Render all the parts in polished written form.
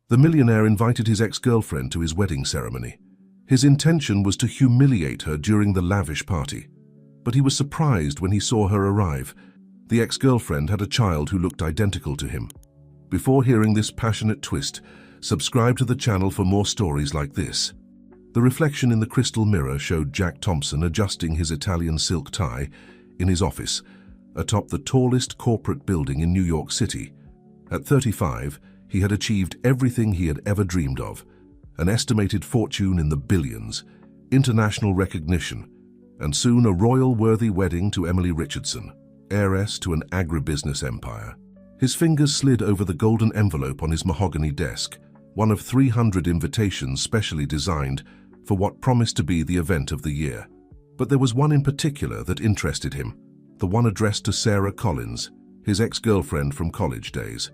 The millionaire invited his ex-girlfriend to his wedding ceremony. His intention was to humiliate her during the lavish party. But he was surprised when he saw her arrive. The ex-girlfriend had a child who looked identical to him. Before hearing this passionate twist, subscribe to the channel for more stories like this. The reflection in the crystal mirror showed Jack Thompson adjusting his Italian silk tie in his office, atop the tallest corporate building in New York City. At 35, he had achieved everything he had ever dreamed of: an estimated fortune in the billions, international recognition, and soon a royal-worthy wedding to Emily Richardson, heiress to an agribusiness empire. His fingers slid over the golden envelope on his mahogany desk, one of 300 invitations specially designed for what promised to be the event of the year. But there was one in particular that interested him, the one addressed to Sarah Collins, his ex-girlfriend from college days.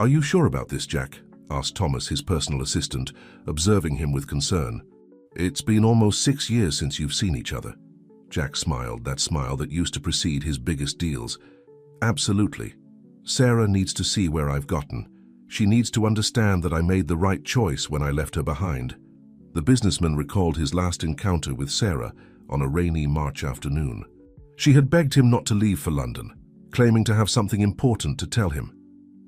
"Are you sure about this, Jack?" asked Thomas, his personal assistant, observing him with concern. "It's been almost 6 years since you've seen each other." Jack smiled, that smile that used to precede his biggest deals. "Absolutely. Sarah needs to see where I've gotten. She needs to understand that I made the right choice when I left her behind." The businessman recalled his last encounter with Sarah on a rainy March afternoon. She had begged him not to leave for London, claiming to have something important to tell him.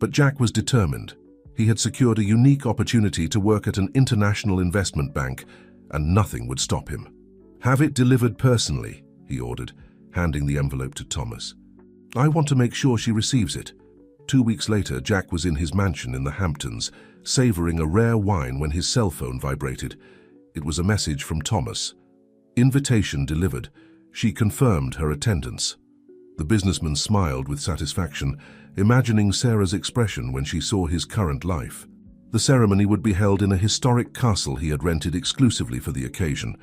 But Jack was determined. He had secured a unique opportunity to work at an international investment bank, and nothing would stop him. "Have it delivered personally," he ordered, handing the envelope to Thomas. "I want to make sure she receives it." 2 weeks later, Jack was in his mansion in the Hamptons, savoring a rare wine when his cell phone vibrated. It was a message from Thomas. Invitation delivered. She confirmed her attendance. The businessman smiled with satisfaction, imagining Sarah's expression when she saw his current life. The ceremony would be held in a historic castle he had rented exclusively for the occasion.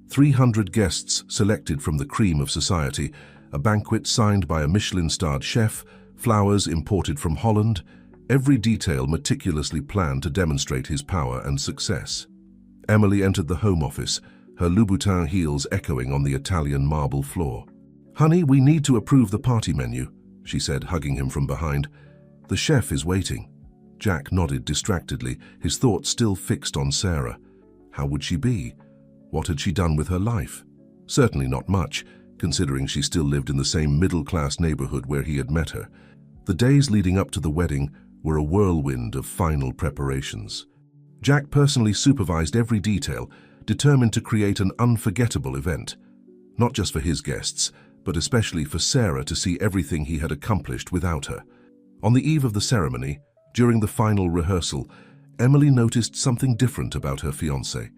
300 guests selected from the cream of society, a banquet signed by a Michelin-starred chef, flowers imported from Holland, every detail meticulously planned to demonstrate his power and success. Emily entered the home office, her Louboutin heels echoing on the Italian marble floor. "Honey, we need to approve the party menu," she said, hugging him from behind. "The chef is waiting." Jack nodded distractedly, his thoughts still fixed on Sarah. How would she be? What had she done with her life? Certainly not much, considering she still lived in the same middle-class neighborhood where he had met her. The days leading up to the wedding were a whirlwind of final preparations. Jack personally supervised every detail, determined to create an unforgettable event. Not just for his guests, but especially for Sarah to see everything he had accomplished without her. On the eve of the ceremony, during the final rehearsal, Emily noticed something different about her fiancé.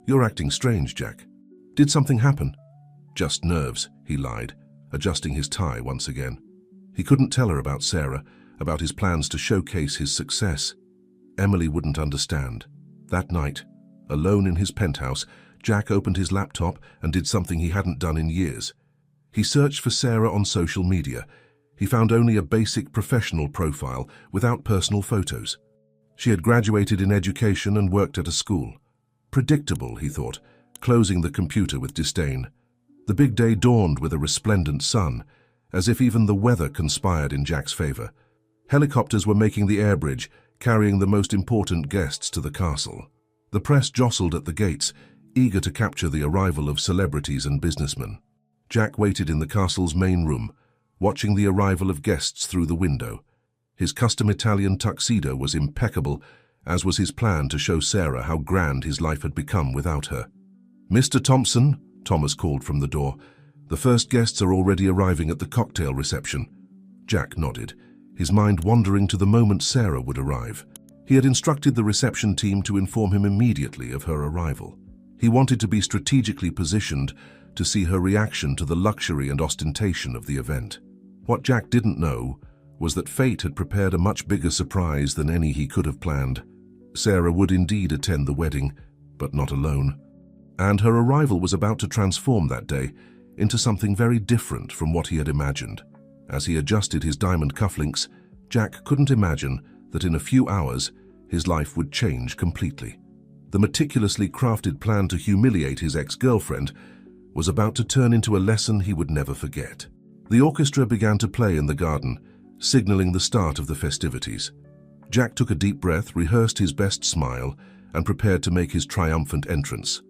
"You're acting strange, Jack. Did something happen?" "Just nerves," he lied, adjusting his tie once again. He couldn't tell her about Sarah, about his plans to showcase his success. Emily wouldn't understand. That night, alone in his penthouse, Jack opened his laptop and did something he hadn't done in years. He searched for Sarah on social media. He found only a basic professional profile without personal photos. She had graduated in education and worked at a school. Predictable, he thought, closing the computer with disdain. The big day dawned with a resplendent sun, as if even the weather conspired in Jack's favor. Helicopters were making the air bridge, carrying the most important guests to the castle. The press jostled at the gates, eager to capture the arrival of celebrities and businessmen. Jack waited in the castle's main room, watching the arrival of guests through the window. His custom Italian tuxedo was impeccable, as was his plan to show Sarah how grand his life had become without her. "Mr. Thompson," Thomas called from the door. "The first guests are already arriving at the cocktail reception." Jack nodded, his mind wandering to the moment Sarah would arrive. He had instructed the reception team to inform him immediately of her arrival. He wanted to be strategically positioned to see her reaction to the luxury and ostentation of the event. What Jack didn't know was that fate had prepared a much bigger surprise than any he could have planned. Sarah would indeed attend the wedding, but not alone. And her arrival was about to transform that day into something very different from what he had imagined. As he adjusted his diamond cufflinks, Jack couldn't imagine that in a few hours his life would change completely. The meticulously crafted plan to humiliate his ex-girlfriend was about to turn into a lesson he would never forget. The orchestra began to play in the garden, signaling the start of the festivities. Jack took a deep breath, rehearsed his best smile, and prepared to make his triumphant entrance.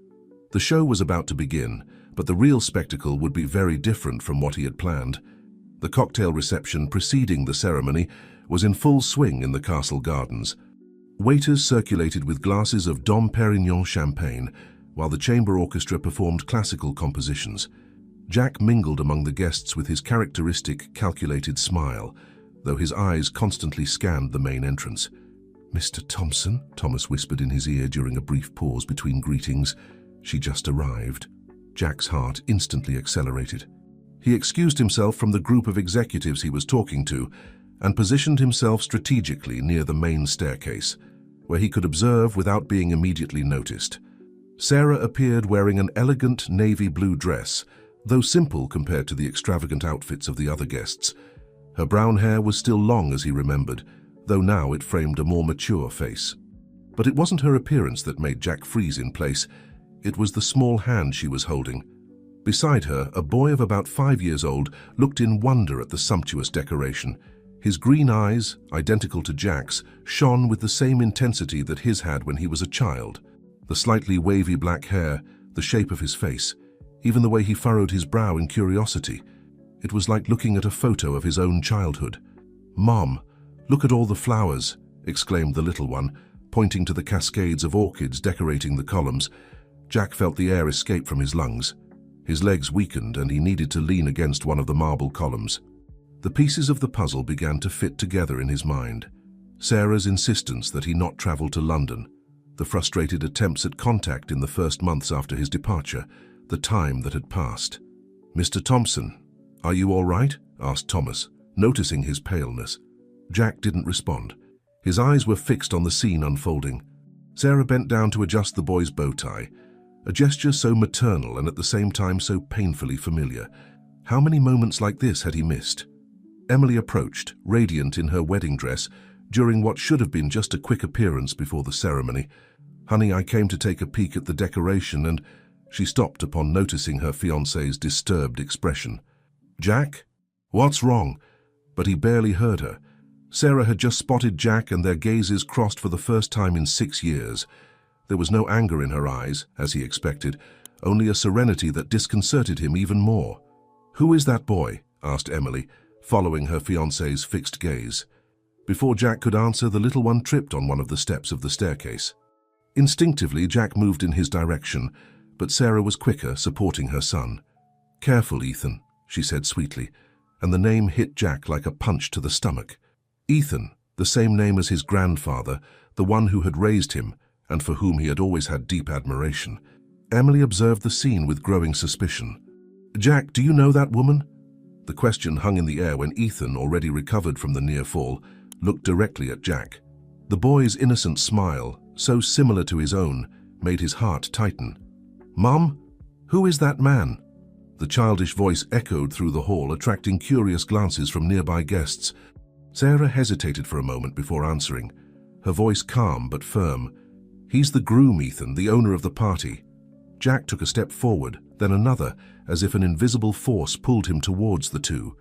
The show was about to begin, but the real spectacle would be very different from what he had planned. The cocktail reception preceding the ceremony was in full swing in the castle gardens. Waiters circulated with glasses of Dom Pérignon champagne, while the chamber orchestra performed classical compositions. Jack mingled among the guests with his characteristic, calculated smile, though his eyes constantly scanned the main entrance. "Mr. Thompson," Thomas whispered in his ear during a brief pause between greetings. "She just arrived." Jack's heart instantly accelerated. He excused himself from the group of executives he was talking to and positioned himself strategically near the main staircase, where he could observe without being immediately noticed. Sarah appeared wearing an elegant navy blue dress, though simple compared to the extravagant outfits of the other guests. Her brown hair was still long as he remembered, though now it framed a more mature face. But it wasn't her appearance that made Jack freeze in place. It was the small hand she was holding. Beside her, a boy of about 5 years old looked in wonder at the sumptuous decoration. His green eyes, identical to Jack's, shone with the same intensity that his had when he was a child. The slightly wavy black hair, the shape of his face, even the way he furrowed his brow in curiosity. It was like looking at a photo of his own childhood. "Mom, look at all the flowers," exclaimed the little one, pointing to the cascades of orchids decorating the columns. Jack felt the air escape from his lungs. His legs weakened and he needed to lean against one of the marble columns. The pieces of the puzzle began to fit together in his mind. Sarah's insistence that he not travel to London, the frustrated attempts at contact in the first months after his departure, the time that had passed. "Mr. Thompson, are you all right?" asked Thomas, noticing his paleness. Jack didn't respond. His eyes were fixed on the scene unfolding. Sarah bent down to adjust the boy's bow tie, a gesture so maternal and at the same time so painfully familiar. How many moments like this had he missed? Emily approached, radiant in her wedding dress, during what should have been just a quick appearance before the ceremony. "Honey, I came to take a peek at the decoration," and she stopped upon noticing her fiancé's disturbed expression. "Jack? What's wrong?" But he barely heard her. Sarah had just spotted Jack and their gazes crossed for the first time in 6 years. There was no anger in her eyes, as he expected, only a serenity that disconcerted him even more. "Who is that boy?" asked Emily, following her fiancé's fixed gaze. Before Jack could answer, the little one tripped on one of the steps of the staircase. Instinctively, Jack moved in his direction, but Sarah was quicker, supporting her son. "Careful, Ethan," she said sweetly, and the name hit Jack like a punch to the stomach. Ethan, the same name as his grandfather, the one who had raised him, and for whom he had always had deep admiration. Emily observed the scene with growing suspicion. "Jack, do you know that woman?" The question hung in the air when Ethan, already recovered from the near fall, looked directly at Jack. The boy's innocent smile, so similar to his own, made his heart tighten. "Mom, who is that man?" The childish voice echoed through the hall, attracting curious glances from nearby guests. Sarah hesitated for a moment before answering, her voice calm but firm. "He's the groom, Ethan, the owner of the party." Jack took a step forward, then another, as if an invisible force pulled him towards the two.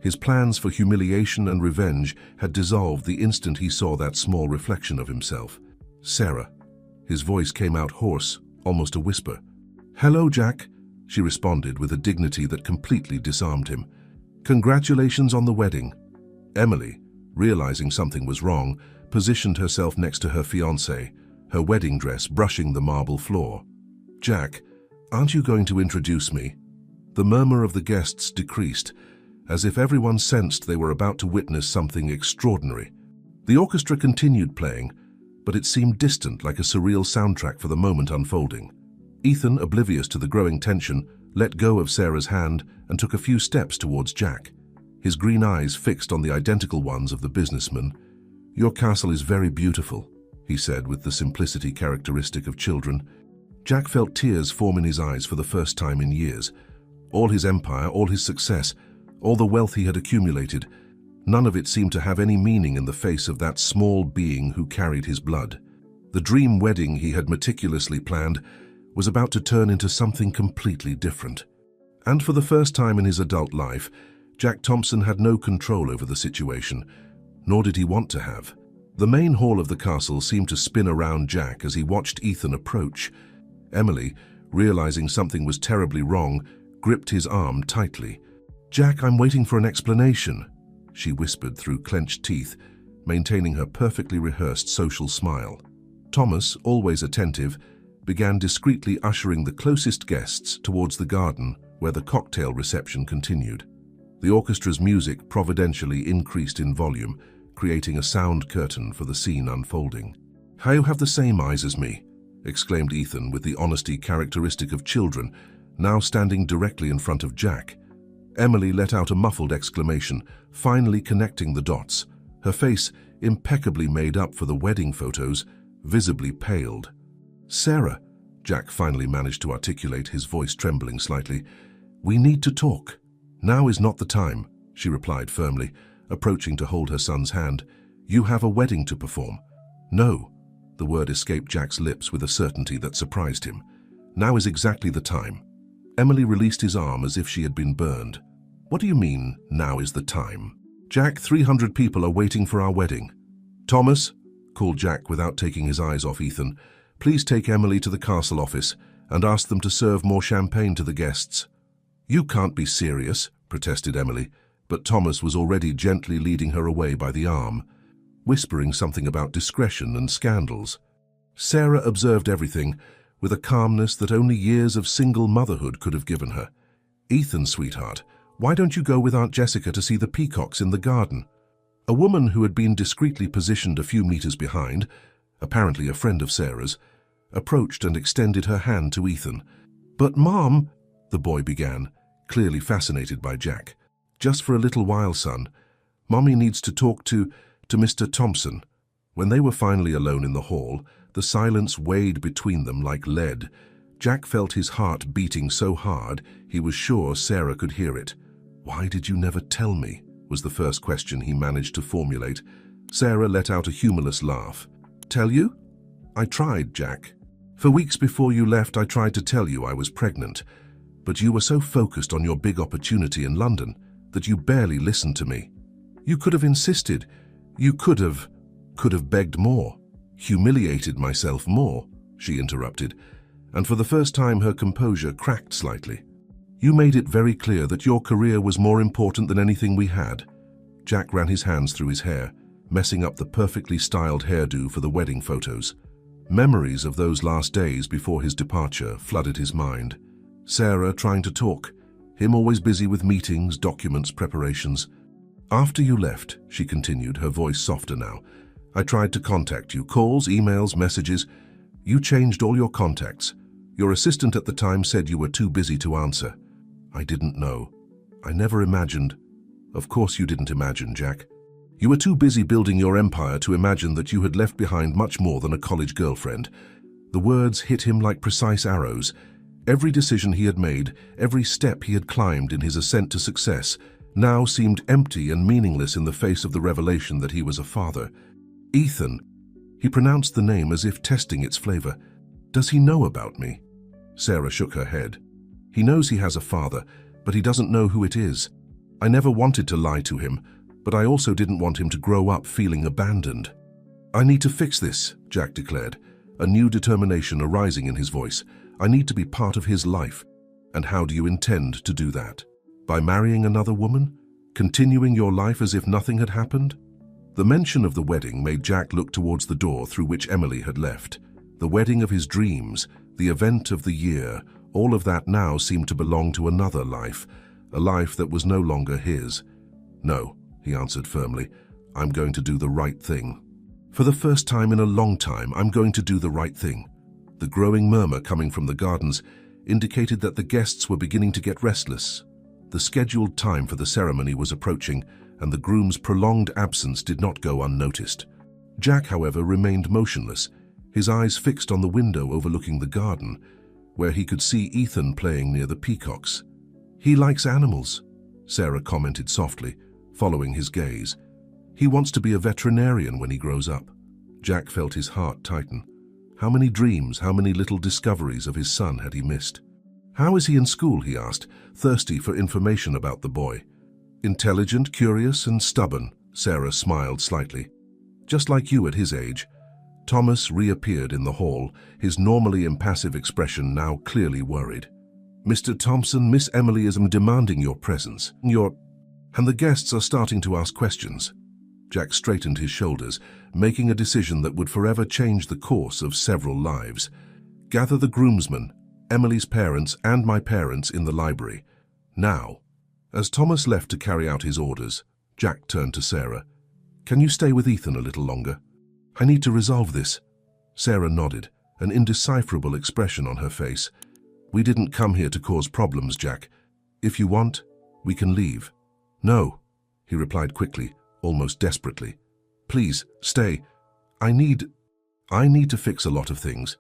His plans for humiliation and revenge had dissolved the instant he saw that small reflection of himself. "Sarah." His voice came out hoarse, almost a whisper. "Hello, Jack," she responded with a dignity that completely disarmed him. "Congratulations on the wedding." Emily, realizing something was wrong, positioned herself next to her fiancé, her wedding dress brushing the marble floor. "Jack, aren't you going to introduce me?" The murmur of the guests decreased, as if everyone sensed they were about to witness something extraordinary. The orchestra continued playing, but it seemed distant, like a surreal soundtrack for the moment unfolding. Ethan, oblivious to the growing tension, let go of Sarah's hand and took a few steps towards Jack, his green eyes fixed on the identical ones of the businessman. "Your castle is very beautiful," he said with the simplicity characteristic of children. Jack felt tears form in his eyes for the first time in years. All his empire, all his success, all the wealth he had accumulated, none of it seemed to have any meaning in the face of that small being who carried his blood. The dream wedding he had meticulously planned was about to turn into something completely different. And for the first time in his adult life, Jack Thompson had no control over the situation, nor did he want to have. The main hall of the castle seemed to spin around Jack as he watched Ethan approach. Emily, realizing something was terribly wrong, gripped his arm tightly. "Jack, I'm waiting for an explanation," she whispered through clenched teeth, maintaining her perfectly rehearsed social smile. Thomas, always attentive, began discreetly ushering the closest guests towards the garden where the cocktail reception continued. The orchestra's music providentially increased in volume, creating a sound curtain for the scene unfolding. "How you have the same eyes as me," exclaimed Ethan with the honesty characteristic of children, now standing directly in front of Jack. Emily let out a muffled exclamation, finally connecting the dots. Her face, impeccably made up for the wedding photos, visibly paled. "Sarah," Jack finally managed to articulate, his voice trembling slightly, "we need to talk." "Now is not the time," she replied firmly, approaching to hold her son's hand. "You have a wedding to perform." "No," the word escaped Jack's lips with a certainty that surprised him. "Now is exactly the time." Emily released his arm as if she had been burned. "What do you mean, now is the time?" "Jack, 300 people are waiting for our wedding." "Thomas," called Jack without taking his eyes off Ethan, "please take Emily to the castle office and ask them to serve more champagne to the guests." "You can't be serious," protested Emily, but Thomas was already gently leading her away by the arm, whispering something about discretion and scandals. Sarah observed everything with a calmness that only years of single motherhood could have given her. "Ethan, sweetheart, why don't you go with Aunt Jessica to see the peacocks in the garden?" A woman who had been discreetly positioned a few meters behind, apparently a friend of Sarah's, approached and extended her hand to Ethan. "But Mom," the boy began, clearly fascinated by Jack. "Just for a little while, son. Mommy needs to talk to Mr. Thompson." When they were finally alone in the hall, the silence weighed between them like lead. Jack felt his heart beating so hard he was sure Sarah could hear it. "Why did you never tell me?" was the first question he managed to formulate. Sarah let out a humorless laugh. "Tell you? I tried, Jack. For weeks before you left, I tried to tell you I was pregnant. But you were so focused on your big opportunity in London that you barely listened to me. You could have insisted. You could have begged more, humiliated myself more," she interrupted, and for the first time her composure cracked slightly. "You made it very clear that your career was more important than anything we had." Jack ran his hands through his hair, messing up the perfectly styled hairdo for the wedding photos. Memories of those last days before his departure flooded his mind. Sarah trying to talk, him always busy with meetings, documents, preparations. "After you left," she continued, her voice softer now, "I tried to contact you, calls, emails, messages. You changed all your contacts. Your assistant at the time said you were too busy to answer. I didn't know. I never imagined." "Of course you didn't imagine, Jack. You were too busy building your empire to imagine that you had left behind much more than a college girlfriend." The words hit him like precise arrows. Every decision he had made, every step he had climbed in his ascent to success, now seemed empty and meaningless in the face of the revelation that he was a father. "Ethan," he pronounced the name as if testing its flavor. "Does he know about me?" Sarah shook her head. "He knows he has a father, but he doesn't know who it is. I never wanted to lie to him, but I also didn't want him to grow up feeling abandoned." "I need to fix this," Jack declared, a new determination arising in his voice. "I need to be part of his life." "And how do you intend to do that? By marrying another woman? Continuing your life as if nothing had happened?" The mention of the wedding made Jack look towards the door through which Emily had left. The wedding of his dreams, the event of the year, all of that now seemed to belong to another life, a life that was no longer his. "No," he answered firmly, "I'm going to do the right thing. For the first time in a long time, I'm going to do the right thing." The growing murmur coming from the gardens indicated that the guests were beginning to get restless. The scheduled time for the ceremony was approaching, and the groom's prolonged absence did not go unnoticed. Jack, however, remained motionless, his eyes fixed on the window overlooking the garden, where he could see Ethan playing near the peacocks. "He likes animals," Sarah commented softly, following his gaze. "He wants to be a veterinarian when he grows up." Jack felt his heart tighten. How many dreams, how many little discoveries of his son had he missed? "How is he in school?" he asked, thirsty for information about the boy. "Intelligent, curious, and stubborn," Sarah smiled slightly. Just like you at his age. Thomas reappeared in the hall, his normally impassive expression now clearly worried. Mr. Thompson, Miss Emily is demanding your presence. And the guests are starting to ask questions. Jack straightened his shoulders, making a decision that would forever change the course of several lives. Gather the groomsmen, Emily's parents, and my parents in the library. Now. As Thomas left to carry out his orders, Jack turned to Sarah. Can you stay with Ethan a little longer? I need to resolve this. Sarah nodded, an indecipherable expression on her face. We didn't come here to cause problems, Jack. If you want, we can leave. No, he replied quickly, almost desperately. Please, stay. I need to fix a lot of things.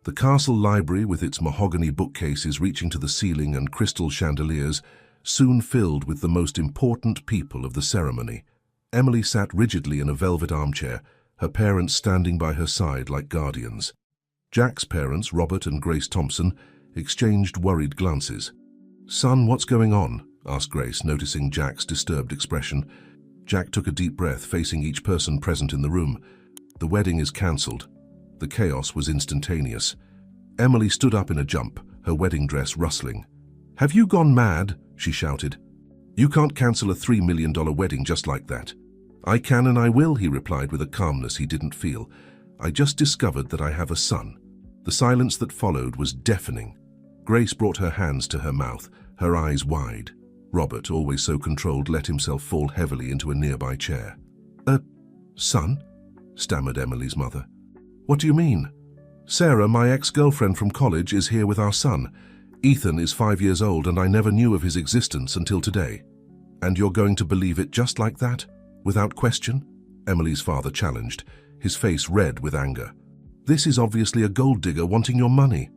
The castle library, with its mahogany bookcases reaching to the ceiling and crystal chandeliers, soon filled with the most important people of the ceremony. Emily sat rigidly in a velvet armchair, her parents standing by her side like guardians. Jack's parents, Robert and Grace Thompson, exchanged worried glances. Son, what's going on? Asked Grace, noticing Jack's disturbed expression. Jack took a deep breath, facing each person present in the room. The wedding is cancelled. The chaos was instantaneous. Emily stood up in a jump, her wedding dress rustling. Have you gone mad? She shouted. You can't cancel a $3 million wedding just like that. I can and I will, he replied with a calmness he didn't feel. I just discovered that I have a son. The silence that followed was deafening. Grace brought her hands to her mouth, her eyes wide. Robert, always so controlled, let himself fall heavily into a nearby chair. Son? Stammered Emily's mother. What do you mean? Sarah, my ex-girlfriend from college, is here with our son. Ethan is 5 years old and I never knew of his existence until today. And you're going to believe it just like that? Without question? Emily's father challenged, his face red with anger. This is obviously a gold digger wanting your money.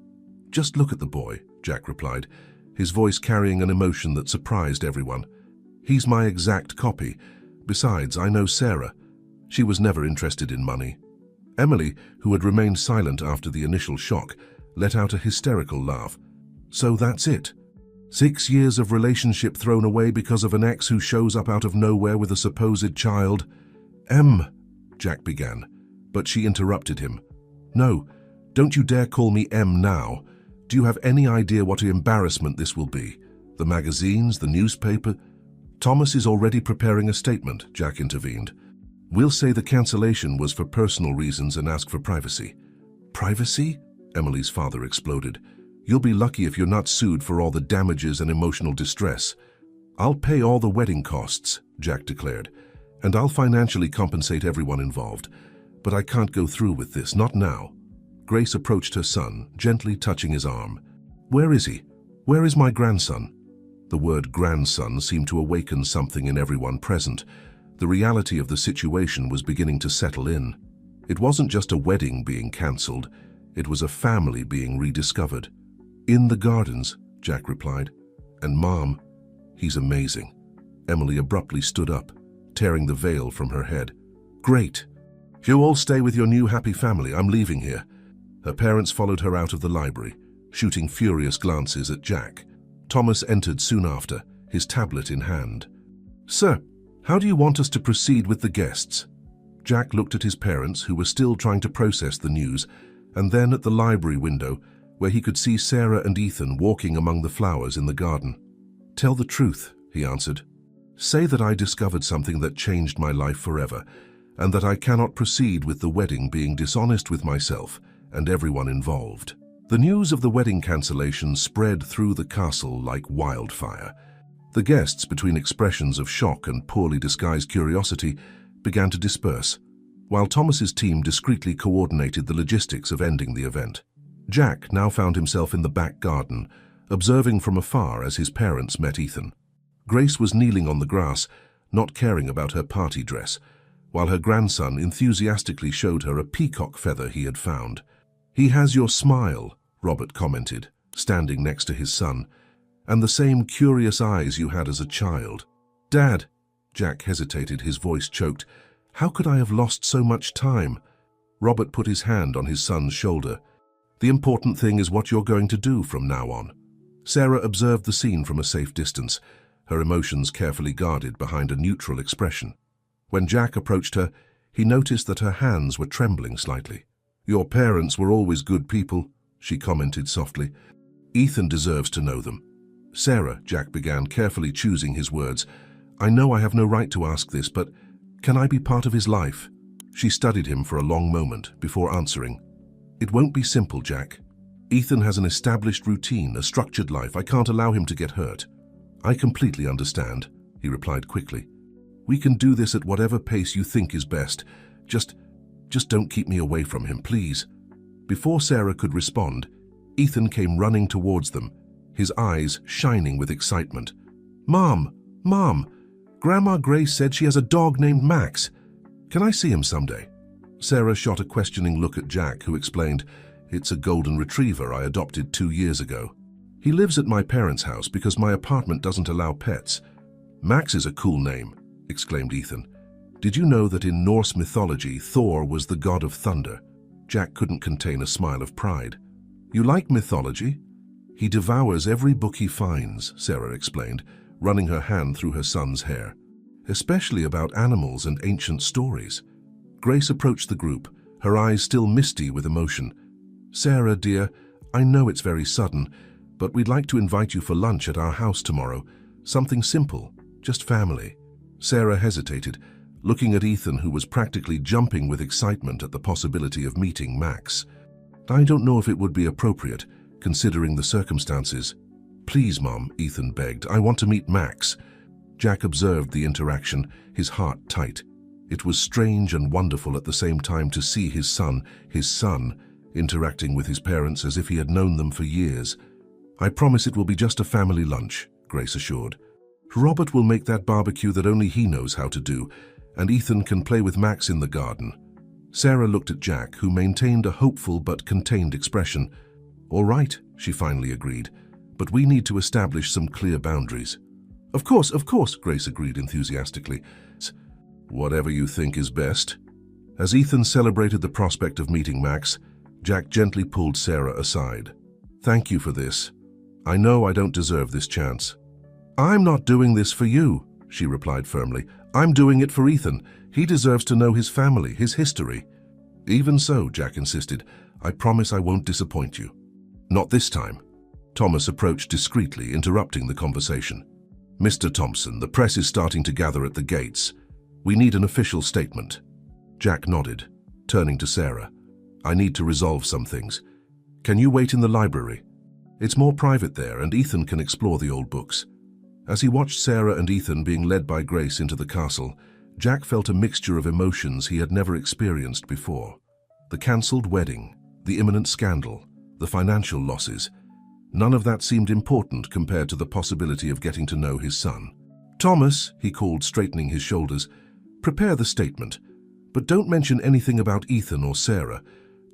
Just look at the boy, Jack replied, his voice carrying an emotion that surprised everyone. He's my exact copy. Besides, I know Sarah. She was never interested in money. Emily, who had remained silent after the initial shock, let out a hysterical laugh. So that's it. 6 years of relationship thrown away because of an ex who shows up out of nowhere with a supposed child. Jack began, but she interrupted him. No, don't you dare call me M now. Do you have any idea what an embarrassment this will be? The magazines, the newspaper? Thomas is already preparing a statement, Jack intervened. We'll say the cancellation was for personal reasons and ask for privacy. Privacy? Emily's father exploded. You'll be lucky if you're not sued for all the damages and emotional distress. I'll pay all the wedding costs, Jack declared, and I'll financially compensate everyone involved. But I can't go through with this, not now. Grace approached her son, gently touching his arm. Where is he? Where is my grandson? The word grandson seemed to awaken something in everyone present. The reality of the situation was beginning to settle in. It wasn't just a wedding being cancelled, it was a family being rediscovered. In the gardens, Jack replied. And Mom, he's amazing. Emily abruptly stood up, tearing the veil from her head. Great. You all stay with your new happy family. I'm leaving here. Her parents followed her out of the library, shooting furious glances at Jack. Thomas entered soon after, his tablet in hand. Sir, how do you want us to proceed with the guests? Jack looked at his parents, who were still trying to process the news, and then at the library window, where he could see Sarah and Ethan walking among the flowers in the garden. Tell the truth, he answered. Say that I discovered something that changed my life forever, and that I cannot proceed with the wedding being dishonest with myself and everyone involved. The news of the wedding cancellation spread through the castle like wildfire. The guests, between expressions of shock and poorly disguised curiosity, began to disperse, while Thomas's team discreetly coordinated the logistics of ending the event. Jack now found himself in the back garden, observing from afar as his parents met Ethan. Grace was kneeling on the grass, not caring about her party dress, while her grandson enthusiastically showed her a peacock feather he had found. He has your smile, Robert commented, standing next to his son, and the same curious eyes you had as a child. Dad, Jack hesitated, his voice choked. How could I have lost so much time? Robert put his hand on his son's shoulder. The important thing is what you're going to do from now on. Sarah observed the scene from a safe distance, her emotions carefully guarded behind a neutral expression. When Jack approached her, He noticed that her hands were trembling slightly. "Your parents were always good people," she commented softly. "Ethan deserves to know them." "Sarah," Jack began, carefully choosing his words, "I know I have no right to ask this, but can I be part of his life?" She studied him for a long moment before answering. "It won't be simple, Jack. Ethan has an established routine, a structured life. I can't allow him to get hurt." "I completely understand," he replied quickly. "We can do this at whatever pace you think is best. Just don't keep me away from him, please." Before Sarah could respond, Ethan came running towards them, his eyes shining with excitement. "Mom! Mom! Grandma Grace said she has a dog named Max. Can I see him someday?" Sarah shot a questioning look at Jack, who explained, "It's a golden retriever I adopted 2 years ago. He lives at my parents' house because my apartment doesn't allow pets." "Max is a cool name," exclaimed Ethan. "Did you know that in Norse mythology, Thor was the god of thunder?" Jack couldn't contain a smile of pride. "You like mythology?" "He devours every book he finds," Sarah explained, running her hand through her son's hair. "Especially about animals and ancient stories." Grace approached the group, her eyes still misty with emotion. "Sarah, dear, I know it's very sudden, but we'd like to invite you for lunch at our house tomorrow. Something simple, just family." Sarah hesitated, looking at Ethan, who was practically jumping with excitement at the possibility of meeting Max. "I don't know if it would be appropriate, considering the circumstances." "Please, Mom," Ethan begged, "I want to meet Max." Jack observed the interaction, his heart tight. It was strange and wonderful at the same time to see his son, interacting with his parents as if he had known them for years. "I promise it will be just a family lunch," Grace assured. "Robert will make that barbecue that only he knows how to do, and Ethan can play with Max in the garden." Sarah looked at Jack, who maintained a hopeful but contained expression. "All right," she finally agreed, "but we need to establish some clear boundaries." Of course, Grace agreed enthusiastically. "Whatever you think is best." As Ethan celebrated the prospect of meeting Max, Jack gently pulled Sarah aside. "Thank you for this. I know I don't deserve this chance." "I'm not doing this for you," she replied firmly. "I'm doing it for Ethan. He deserves to know his family, his history." "Even so," Jack insisted, "I promise I won't disappoint you." "Not this time." Thomas approached discreetly, interrupting the conversation. "Mr. Thompson, the press is starting to gather at the gates. We need an official statement." Jack nodded, turning to Sarah. "I need to resolve some things. Can you wait in the library? It's more private there, and Ethan can explore the old books." As he watched Sarah and Ethan being led by Grace into the castle, Jack felt a mixture of emotions he had never experienced before. The cancelled wedding, the imminent scandal, the financial losses. None of that seemed important compared to the possibility of getting to know his son. "Thomas," he called, straightening his shoulders, "prepare the statement, but don't mention anything about Ethan or Sarah.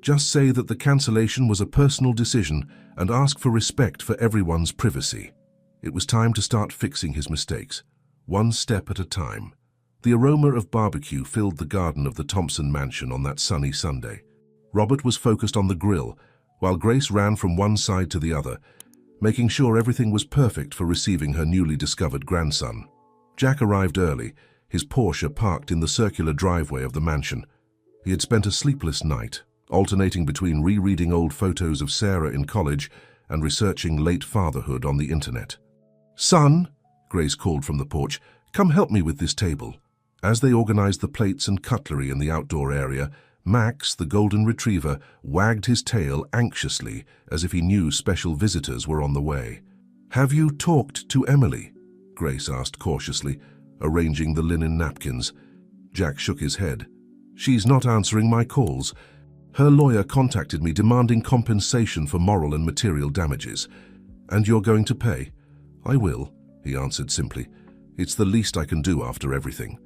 Just say that the cancellation was a personal decision and ask for respect for everyone's privacy." It was time to start fixing his mistakes, one step at a time. The aroma of barbecue filled the garden of the Thompson mansion on that sunny Sunday. Robert was focused on the grill, while Grace ran from one side to the other, making sure everything was perfect for receiving her newly discovered grandson. Jack arrived early, his Porsche parked in the circular driveway of the mansion. He had spent a sleepless night, alternating between rereading old photos of Sarah in college and researching late fatherhood on the internet. "Son," Grace called from the porch, "come help me with this table." As they organized the plates and cutlery in the outdoor area, Max, the golden retriever, wagged his tail anxiously as if he knew special visitors were on the way. "Have you talked to Emily?" Grace asked cautiously, arranging the linen napkins. Jack shook his head. "She's not answering my calls. Her lawyer contacted me demanding compensation for moral and material damages. And you're going to pay?" "I will," he answered simply. "It's the least I can do after everything."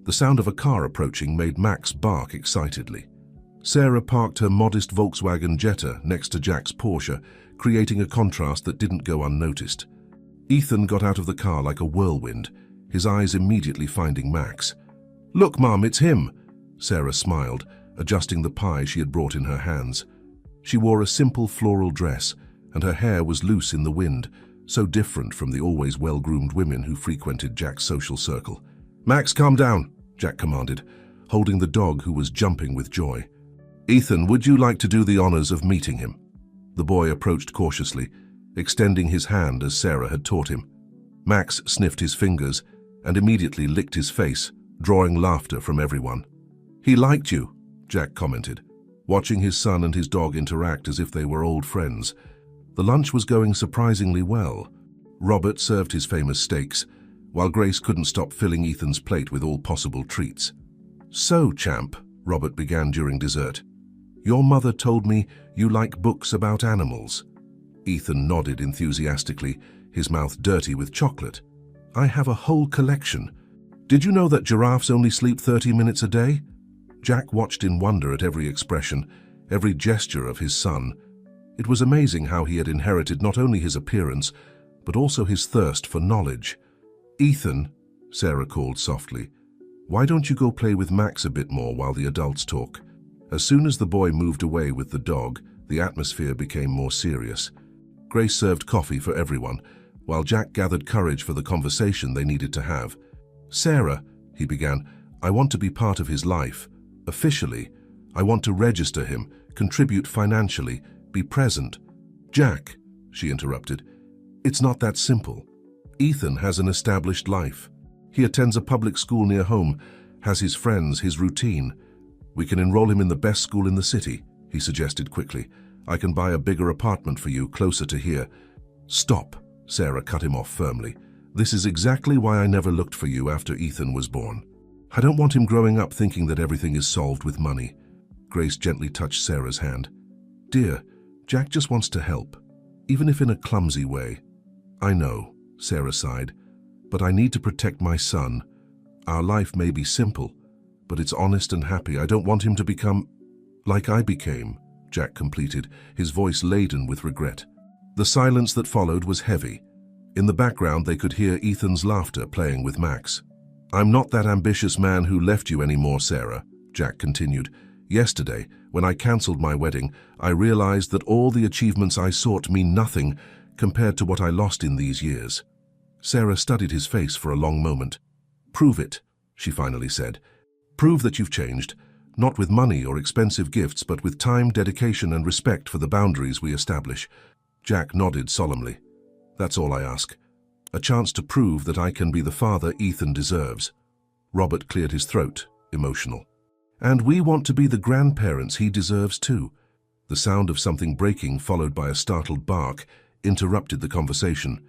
The sound of a car approaching made Max bark excitedly. Sarah parked her modest Volkswagen Jetta next to Jack's Porsche, creating a contrast that didn't go unnoticed. Ethan got out of the car like a whirlwind, his eyes immediately finding Max. "Look, Mom, it's him!" Sarah smiled, adjusting the pie she had brought in her hands. She wore a simple floral dress, and her hair was loose in the wind, so different from the always well-groomed women who frequented Jack's social circle. "Max, calm down," Jack commanded. holding the dog who was jumping with joy. "Ethan, would you like to do the honors of meeting him?" The boy approached cautiously, extending his hand as Sarah had taught him. Max sniffed his fingers and immediately licked his face, drawing laughter from everyone. "He liked you," Jack commented, watching his son and his dog interact as if they were old friends. The lunch was going surprisingly well. Robert served his famous steaks, while Grace couldn't stop filling Ethan's plate with all possible treats. "So, champ," Robert began during dessert, "your mother told me you like books about animals." Ethan nodded enthusiastically, his mouth dirty with chocolate. "I have a whole collection. Did you know that giraffes only sleep 30 minutes a day?" Jack watched in wonder at every expression, every gesture of his son. It was amazing how he had inherited not only his appearance, but also his thirst for knowledge. "Ethan," Sarah called softly, "why don't you go play with Max a bit more while the adults talk?" As soon as the boy moved away with the dog, the atmosphere became more serious. Grace served coffee for everyone, while Jack gathered courage for the conversation they needed to have. "Sarah," he began, "I want to be part of his life. Officially, I want to register him, contribute financially, be present." "Jack," she interrupted, "it's not that simple. Ethan has an established life. He attends a public school near home, has his friends, his routine. We can enroll him in the best school in the city," he suggested quickly. "I can buy a bigger apartment for you, closer to here." "Stop," Sarah cut him off firmly. "This is exactly why I never looked for you after Ethan was born. I don't want him growing up thinking that everything is solved with money." Grace gently touched Sarah's hand. "Dear, Jack just wants to help, even if in a clumsy way." "I know," Sarah sighed, "but I need to protect my son. Our life may be simple, but it's honest and happy. I don't want him to become like I became," Jack completed, his voice laden with regret. The silence that followed was heavy. In the background, they could hear Ethan's laughter playing with Max. "I'm not that ambitious man who left you anymore, Sarah," Jack continued. "Yesterday, when I cancelled my wedding, I realized that all the achievements I sought mean nothing compared to what I lost in these years." Sarah studied his face for a long moment. "Prove it," she finally said. "Prove that you've changed, not with money or expensive gifts, but with time, dedication, and respect for the boundaries we establish." Jack nodded solemnly. "That's all I ask. A chance to prove that I can be the father Ethan deserves." Robert cleared his throat, emotional. "And we want to be the grandparents he deserves too." The sound of something breaking, followed by a startled bark, interrupted the conversation.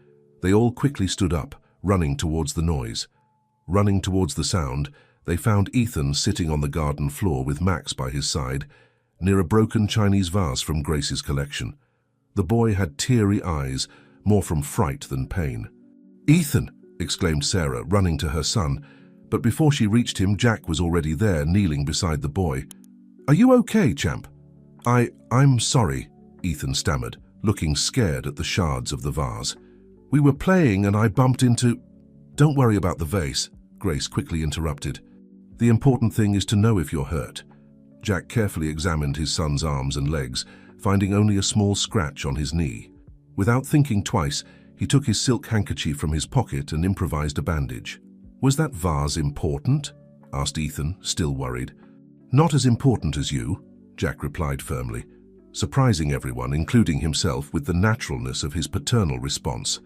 They all quickly stood up, running towards the noise. Running towards the sound, they found Ethan sitting on the garden floor with Max by his side, near a broken Chinese vase from Grace's collection. The boy had teary eyes, more from fright than pain. "Ethan!" exclaimed Sarah, running to her son, but before she reached him, Jack was already there, kneeling beside the boy. "Are you okay, champ?" I'm sorry," Ethan stammered, looking scared at the shards of the vase. "We were playing and I bumped into—" "Don't worry about the vase," Grace quickly interrupted. "The important thing is to know if you're hurt." Jack carefully examined his son's arms and legs, finding only a small scratch on his knee. Without thinking twice, he took his silk handkerchief from his pocket and improvised a bandage. "Was that vase important?" asked Ethan, still worried. "Not as important as you," Jack replied firmly, surprising everyone, including himself, with the naturalness of his paternal response.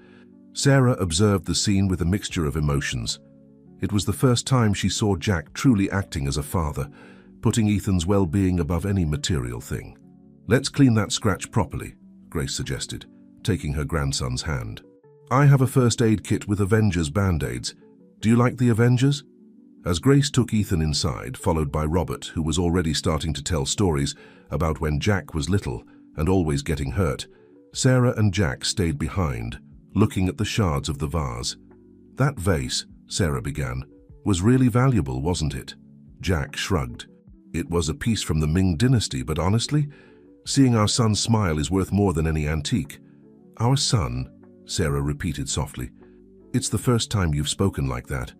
Sarah observed the scene with a mixture of emotions. It was the first time she saw Jack truly acting as a father, putting Ethan's well-being above any material thing. "Let's clean that scratch properly," Grace suggested, taking her grandson's hand. "I have a first aid kit with Avengers Band-Aids. Do you like the Avengers?" As Grace took Ethan inside, followed by Robert, who was already starting to tell stories about when Jack was little and always getting hurt, Sarah and Jack stayed behind, looking at the shards of the vase. "That vase," Sarah began, "was really valuable, wasn't it?" Jack shrugged. "It was a piece from the Ming dynasty, but honestly, seeing our son smile is worth more than any antique." "Our son," Sarah repeated softly. "It's the first time you've spoken like that."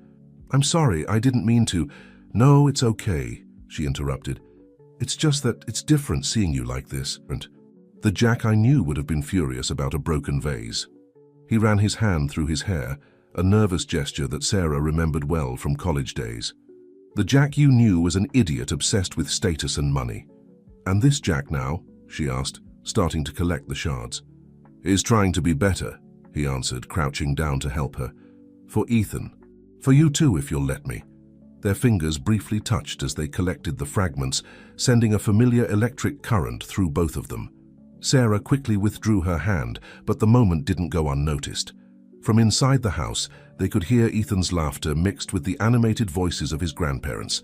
"I'm sorry, I didn't mean to." "No, it's okay," she interrupted. "It's just that it's different seeing you like this." The Jack I knew would have been furious about a broken vase. He ran his hand through his hair, a nervous gesture that Sarah remembered well from college days. The Jack you knew was an idiot obsessed with status and money. And this Jack now, she asked, starting to collect the shards. Is trying to be better, he answered, crouching down to help her. For Ethan. For you too, if you'll let me. Their fingers briefly touched as they collected the fragments, sending a familiar electric current through both of them. Sarah quickly withdrew her hand, but the moment didn't go unnoticed. From inside the house, they could hear Ethan's laughter mixed with the animated voices of his grandparents.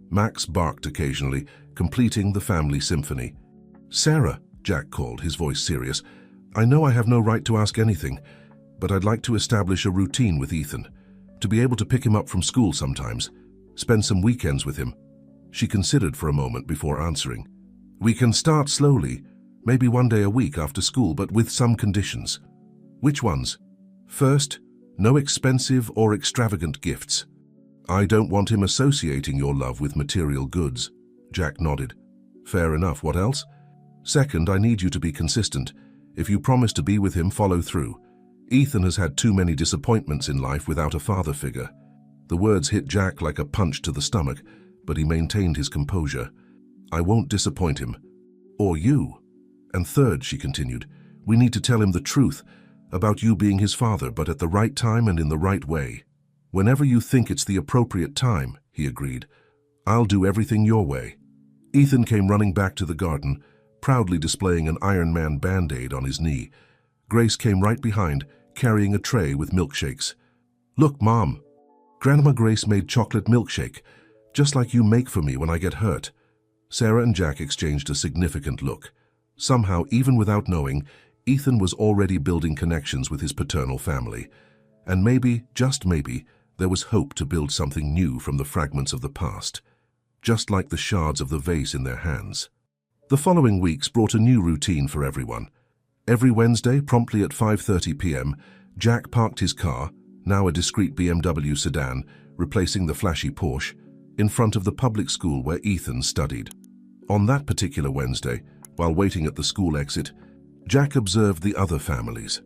Max barked occasionally, completing the family symphony. Sarah, Jack called, his voice serious, I know I have no right to ask anything, but I'd like to establish a routine with Ethan, to be able to pick him up from school sometimes, spend some weekends with him. She considered for a moment before answering. We can start slowly, maybe one day a week after school, but with some conditions. Which ones? First, no expensive or extravagant gifts. I don't want him associating your love with material goods. Jack nodded. Fair enough, what else? Second, I need you to be consistent. If you promise to be with him, follow through. Ethan has had too many disappointments in life without a father figure. The words hit Jack like a punch to the stomach, but he maintained his composure. I won't disappoint him. Or you. And third, she continued, we need to tell him the truth about you being his father, but at the right time and in the right way. Whenever you think it's the appropriate time, he agreed. I'll do everything your way. Ethan came running back to the garden, proudly displaying an Iron Man Band-Aid on his knee. Grace came right behind, carrying a tray with milkshakes. Look, Mom. Grandma Grace made chocolate milkshake, just like you make for me when I get hurt. Sarah and Jack exchanged a significant look. Somehow, even without knowing, Ethan was already building connections with his paternal family. And maybe, just maybe, there was hope to build something new from the fragments of the past, just like the shards of the vase in their hands. The following weeks brought a new routine for everyone. Every Wednesday, promptly at 5:30 p.m., Jack parked his car, now a discreet BMW sedan, replacing the flashy Porsche, in front of the public school where Ethan studied. On that particular Wednesday, while waiting at the school exit, Jack observed the other families.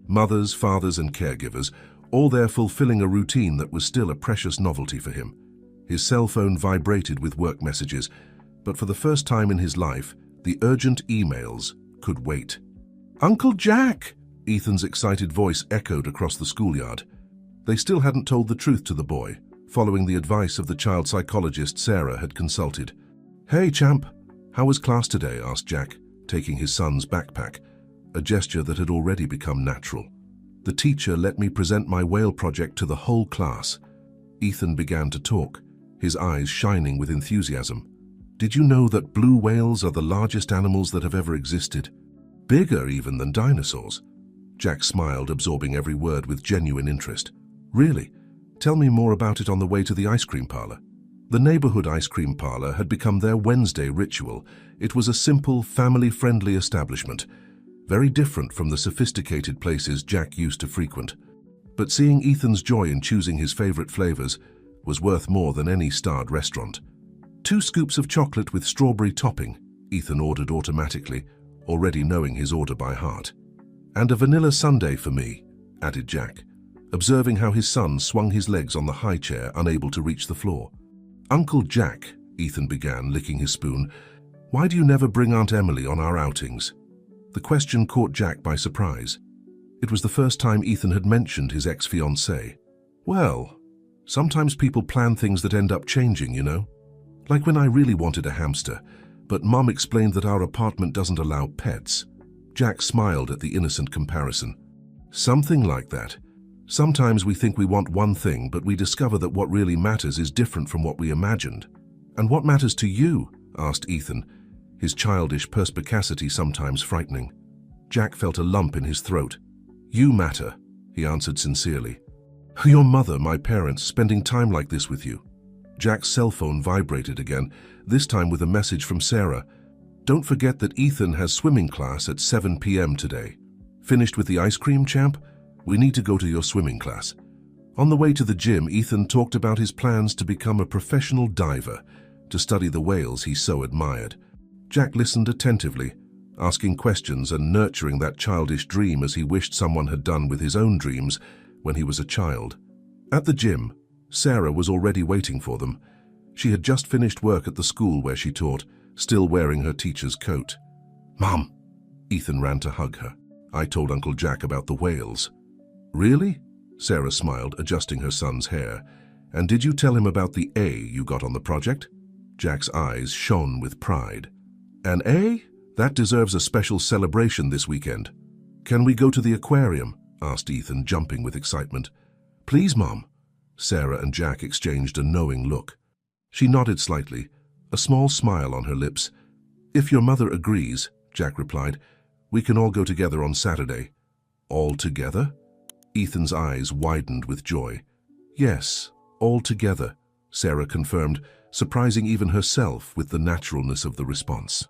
Mothers, fathers, and caregivers, all there fulfilling a routine that was still a precious novelty for him. His cell phone vibrated with work messages, but for the first time in his life, the urgent emails could wait. Uncle Jack! Ethan's excited voice echoed across the schoolyard. They still hadn't told the truth to the boy, following the advice of the child psychologist Sarah had consulted. Hey, champ, how was class today? Asked Jack, taking his son's backpack, a gesture that had already become natural. The teacher let me present my whale project to the whole class. Ethan began to talk, his eyes shining with enthusiasm. Did you know that blue whales are the largest animals that have ever existed? Bigger even than dinosaurs. Jack smiled, absorbing every word with genuine interest. Really? Tell me more about it on the way to the ice cream parlor. The neighborhood ice cream parlor had become their Wednesday ritual. It was a simple, family-friendly establishment, very different from the sophisticated places Jack used to frequent. But seeing Ethan's joy in choosing his favorite flavors was worth more than any starred restaurant. 2 scoops of chocolate with strawberry topping, Ethan ordered automatically, already knowing his order by heart. And a vanilla sundae for me, added Jack, observing how his son swung his legs on the high chair, unable to reach the floor. Uncle Jack, Ethan began, licking his spoon, why do you never bring Aunt Emily on our outings? The question caught Jack by surprise. It was the first time Ethan had mentioned his ex-fiancée. Well, sometimes people plan things that end up changing, you know? Like when I really wanted a hamster, but Mom explained that our apartment doesn't allow pets. Jack smiled at the innocent comparison. Something like that. Sometimes we think we want one thing, but we discover that what really matters is different from what we imagined. And what matters to you? Asked Ethan, his childish perspicacity sometimes frightening. Jack felt a lump in his throat. You matter, he answered sincerely. Your mother, my parents, spending time like this with you. Jack's cell phone vibrated again, this time with a message from Sarah. Don't forget that Ethan has swimming class at 7 p.m. today. Finished with the ice cream, champ? We need to go to your swimming class. On the way to the gym, Ethan talked about his plans to become a professional diver, to study the whales he so admired. Jack listened attentively, asking questions and nurturing that childish dream as he wished someone had done with his own dreams when he was a child. At the gym, Sarah was already waiting for them. She had just finished work at the school where she taught, still wearing her teacher's coat. "Mom!" Ethan ran to hug her. "I told Uncle Jack about the whales." "Really?" Sarah smiled, adjusting her son's hair. "And did you tell him about the A you got on the project?" Jack's eyes shone with pride. "An A? That deserves a special celebration this weekend." "Can we go to the aquarium?" asked Ethan, jumping with excitement. "Please, Mom." Sarah and Jack exchanged a knowing look. She nodded slightly, a small smile on her lips. "If your mother agrees," Jack replied, "we can all go together on Saturday." "All together?" Ethan's eyes widened with joy. "Yes, all together," Sarah confirmed, surprising even herself with the naturalness of the response.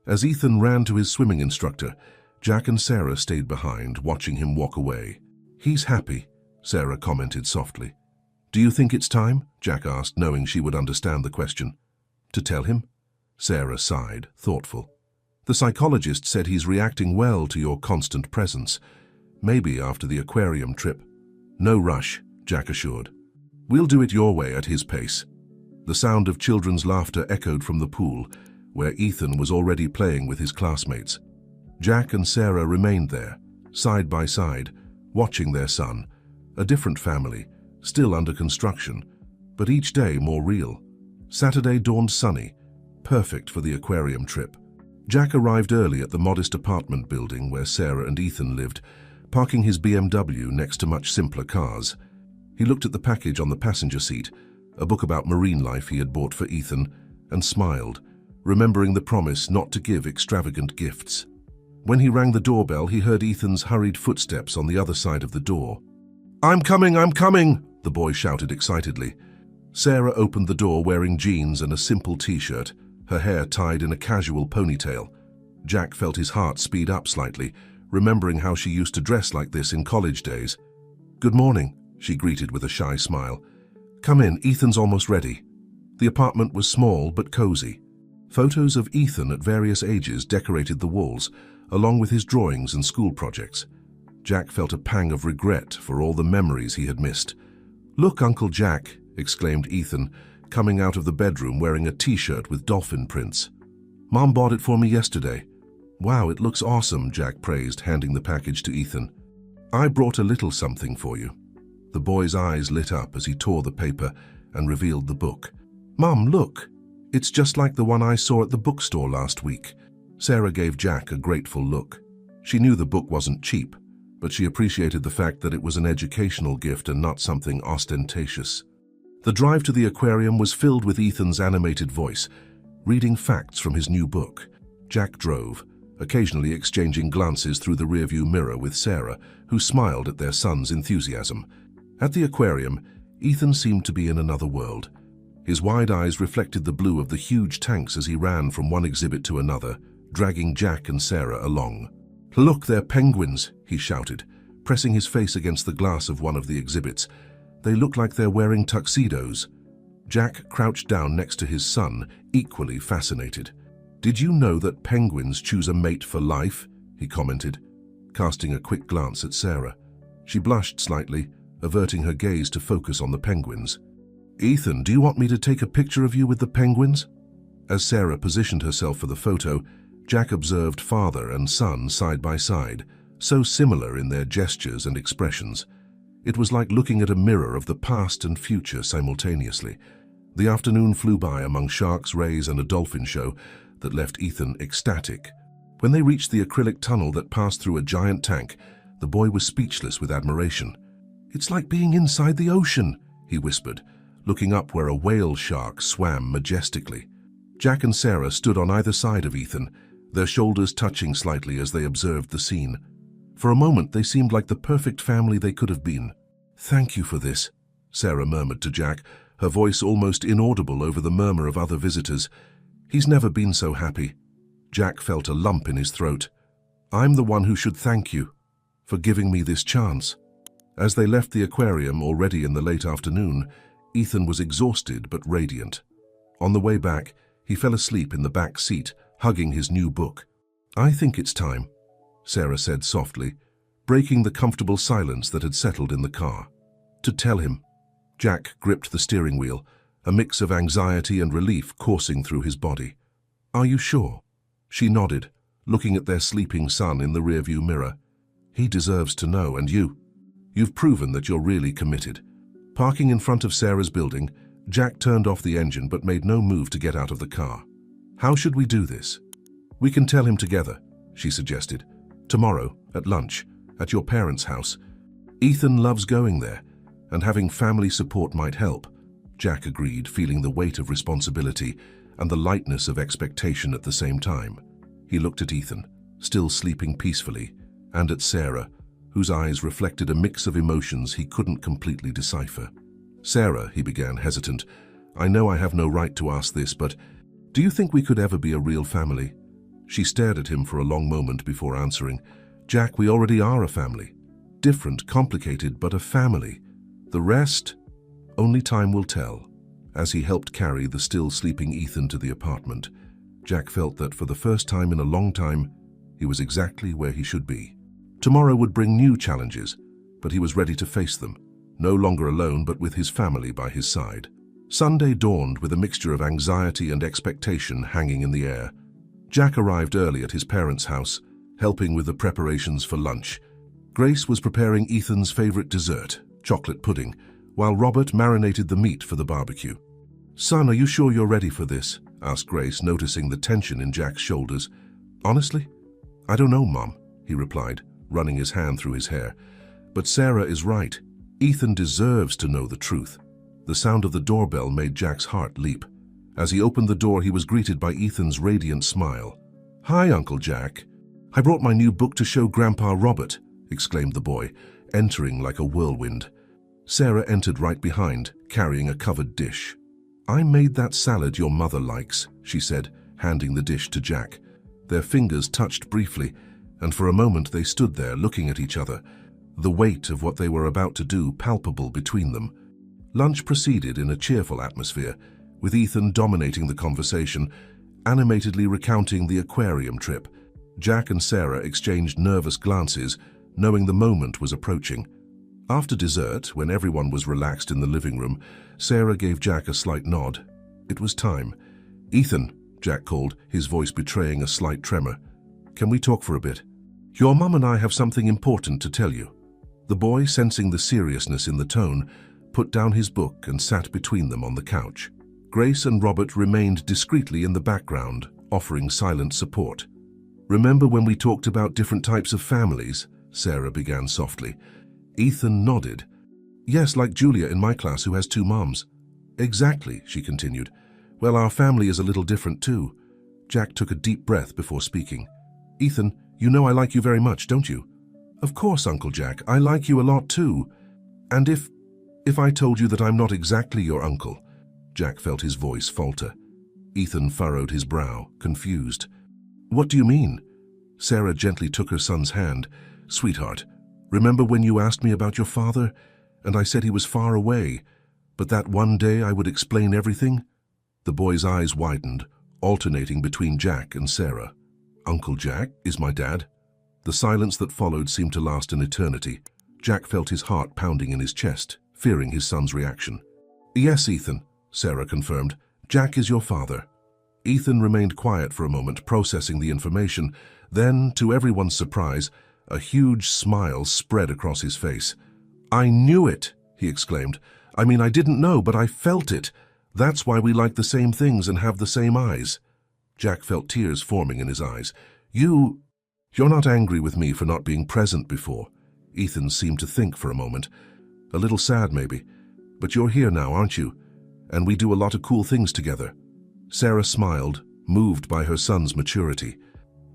As Ethan ran to his swimming instructor, Jack and Sarah stayed behind, watching him walk away. "He's happy," Sarah commented softly. "Do you think it's time?" Jack asked, knowing she would understand the question. "To tell him?" Sarah sighed, thoughtful. "The psychologist said he's reacting well to your constant presence. Maybe after the aquarium trip." "No rush," Jack assured. "We'll do it your way at his pace." The sound of children's laughter echoed from the pool, where Ethan was already playing with his classmates. Jack and Sarah remained there, side by side, watching their son, a different family, still under construction, but each day more real. Saturday dawned sunny, perfect for the aquarium trip. Jack arrived early at the modest apartment building where Sarah and Ethan lived, parking his BMW next to much simpler cars. He looked at the package on the passenger seat, a book about marine life he had bought for Ethan, and smiled, remembering the promise not to give extravagant gifts. When he rang the doorbell, he heard Ethan's hurried footsteps on the other side of the door. "I'm coming, I'm coming!" the boy shouted excitedly. Sarah opened the door wearing jeans and a simple t-shirt, her hair tied in a casual ponytail. Jack felt his heart speed up slightly, remembering how she used to dress like this in college days. "Good morning," she greeted with a shy smile. "Come in, Ethan's almost ready." The apartment was small but cozy. Photos of Ethan at various ages decorated the walls, along with his drawings and school projects. Jack felt a pang of regret for all the memories he had missed. "Look, Uncle Jack," exclaimed Ethan, coming out of the bedroom wearing a t-shirt with dolphin prints. "Mom bought it for me yesterday." "Wow, it looks awesome," Jack praised, handing the package to Ethan. "I brought a little something for you." The boy's eyes lit up as he tore the paper and revealed the book. "Mom, look! It's just like the one I saw at the bookstore last week." Sarah gave Jack a grateful look. She knew the book wasn't cheap, but she appreciated the fact that it was an educational gift and not something ostentatious. The drive to the aquarium was filled with Ethan's animated voice, reading facts from his new book. Jack drove, occasionally exchanging glances through the rearview mirror with Sarah, who smiled at their son's enthusiasm. At the aquarium, Ethan seemed to be in another world. His wide eyes reflected the blue of the huge tanks as he ran from one exhibit to another, dragging Jack and Sarah along. "Look, they're penguins," he shouted, pressing his face against the glass of one of the exhibits. "They look like they're wearing tuxedos." Jack crouched down next to his son, equally fascinated. "Did you know that penguins choose a mate for life?" he commented, casting a quick glance at Sarah. She blushed slightly, averting her gaze to focus on the penguins. "Ethan, do you want me to take a picture of you with the penguins?" As Sarah positioned herself for the photo, Jack observed father and son side by side, so similar in their gestures and expressions. It was like looking at a mirror of the past and future simultaneously. The afternoon flew by among sharks, rays, and a dolphin show that left Ethan ecstatic. When they reached the acrylic tunnel that passed through a giant tank, the boy was speechless with admiration. "It's like being inside the ocean," he whispered, looking up where a whale shark swam majestically. Jack and Sarah stood on either side of Ethan, their shoulders touching slightly as they observed the scene. For a moment, they seemed like the perfect family they could have been. "Thank you for this," Sarah murmured to Jack, her voice almost inaudible over the murmur of other visitors. "He's never been so happy." Jack felt a lump in his throat. "I'm the one who should thank you for giving me this chance." As they left the aquarium already in the late afternoon, Ethan was exhausted but radiant. On the way back, he fell asleep in the back seat, hugging his new book. "I think it's time," Sarah said softly, breaking the comfortable silence that had settled in the car. "To tell him." Jack gripped the steering wheel, a mix of anxiety and relief coursing through his body. "Are you sure?" She nodded, looking at their sleeping son in the rearview mirror. "He deserves to know, and you've proven that you're really committed." Parking in front of Sarah's building, Jack turned off the engine but made no move to get out of the car. "How should we do this?" "We can tell him together," she suggested. "Tomorrow, at lunch, at your parents' house. Ethan loves going there, and having family support might help." Jack agreed, feeling the weight of responsibility and the lightness of expectation at the same time. He looked at Ethan, still sleeping peacefully, and at Sarah, whose eyes reflected a mix of emotions he couldn't completely decipher. "Sarah," he began, hesitant, "I know I have no right to ask this, but do you think we could ever be a real family?" She stared at him for a long moment before answering. "Jack, we already are a family. Different, complicated, but a family. The rest, only time will tell." As he helped carry the still sleeping Ethan to the apartment, Jack felt that for the first time in a long time, he was exactly where he should be. Tomorrow would bring new challenges, but he was ready to face them, no longer alone but with his family by his side. Sunday dawned with a mixture of anxiety and expectation hanging in the air. Jack arrived early at his parents' house, helping with the preparations for lunch. Grace was preparing Ethan's favorite dessert, chocolate pudding, while Robert marinated the meat for the barbecue. "Son, are you sure you're ready for this?" asked Grace, noticing the tension in Jack's shoulders. "Honestly, I don't know, Mom," he replied, running his hand through his hair. "But Sarah is right. Ethan deserves to know the truth." The sound of the doorbell made Jack's heart leap. As he opened the door, he was greeted by Ethan's radiant smile. "Hi, Uncle Jack. I brought my new book to show Grandpa Robert," exclaimed the boy, entering like a whirlwind. Sarah entered right behind, carrying a covered dish. "I made that salad your mother likes," she said, handing the dish to Jack. Their fingers touched briefly, and for a moment they stood there looking at each other, the weight of what they were about to do palpable between them. Lunch proceeded in a cheerful atmosphere, with Ethan dominating the conversation, animatedly recounting the aquarium trip. Jack and Sarah exchanged nervous glances, knowing the moment was approaching. After dessert, when everyone was relaxed in the living room, Sarah gave Jack a slight nod. It was time. "Ethan," Jack called, his voice betraying a slight tremor. "Can we talk for a bit? Your mum and I have something important to tell you." The boy, sensing the seriousness in the tone, put down his book and sat between them on the couch. Grace and Robert remained discreetly in the background, offering silent support. "Remember when we talked about different types of families?" Sarah began softly. Ethan nodded. "Yes, like Julia in my class who has 2 moms." "Exactly," she continued. "Well, our family is a little different too." Jack took a deep breath before speaking. "Ethan, you know I like you very much, don't you?" "Of course, Uncle Jack, I like you a lot too. And if I told you that I'm not exactly your uncle?" Jack felt his voice falter. Ethan furrowed his brow, confused. "What do you mean?" Sarah gently took her son's hand. "Sweetheart, remember when you asked me about your father, and I said he was far away, but that one day I would explain everything?" The boy's eyes widened, alternating between Jack and Sarah. "Uncle Jack is my dad?" The silence that followed seemed to last an eternity. Jack felt his heart pounding in his chest, fearing his son's reaction. "Yes, Ethan," Sarah confirmed. "Jack is your father." Ethan remained quiet for a moment, processing the information. Then, to everyone's surprise, a huge smile spread across his face. "I knew it!" he exclaimed. "I mean, I didn't know, but I felt it. That's why we like the same things and have the same eyes." Jack felt tears forming in his eyes. You're not angry with me for not being present before." Ethan seemed to think for a moment. "A little sad, maybe. But you're here now, aren't you? And we do a lot of cool things together." Sarah smiled, moved by her son's maturity.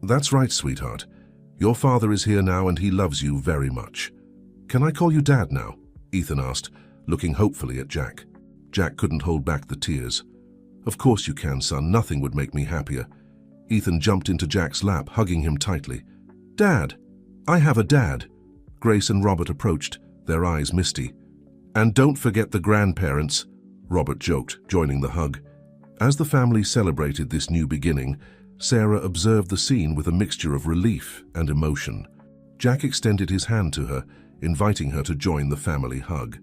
"That's right, sweetheart. Your father is here now and he loves you very much." "Can I call you Dad now?" Ethan asked, looking hopefully at Jack. Jack couldn't hold back the tears. "Of course you can, son. Nothing would make me happier." Ethan jumped into Jack's lap, hugging him tightly. "Dad! I have a dad!" Grace and Robert approached, their eyes misty. "And don't forget the grandparents," Robert joked, joining the hug. As the family celebrated this new beginning, Sarah observed the scene with a mixture of relief and emotion. Jack extended his hand to her, inviting her to join the family hug.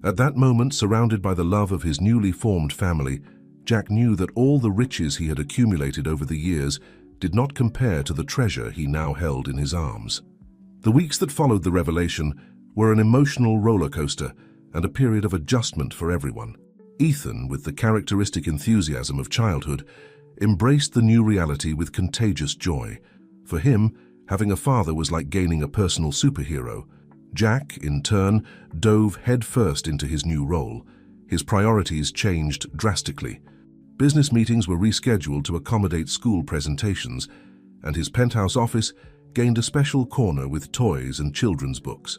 At that moment, surrounded by the love of his newly formed family, Jack knew that all the riches he had accumulated over the years did not compare to the treasure he now held in his arms. The weeks that followed the revelation were an emotional roller coaster and a period of adjustment for everyone. Ethan, with the characteristic enthusiasm of childhood, embraced the new reality with contagious joy. For him, having a father was like gaining a personal superhero. Jack, in turn, dove headfirst into his new role. His priorities changed drastically. Business meetings were rescheduled to accommodate school presentations, and his penthouse office gained a special corner with toys and children's books.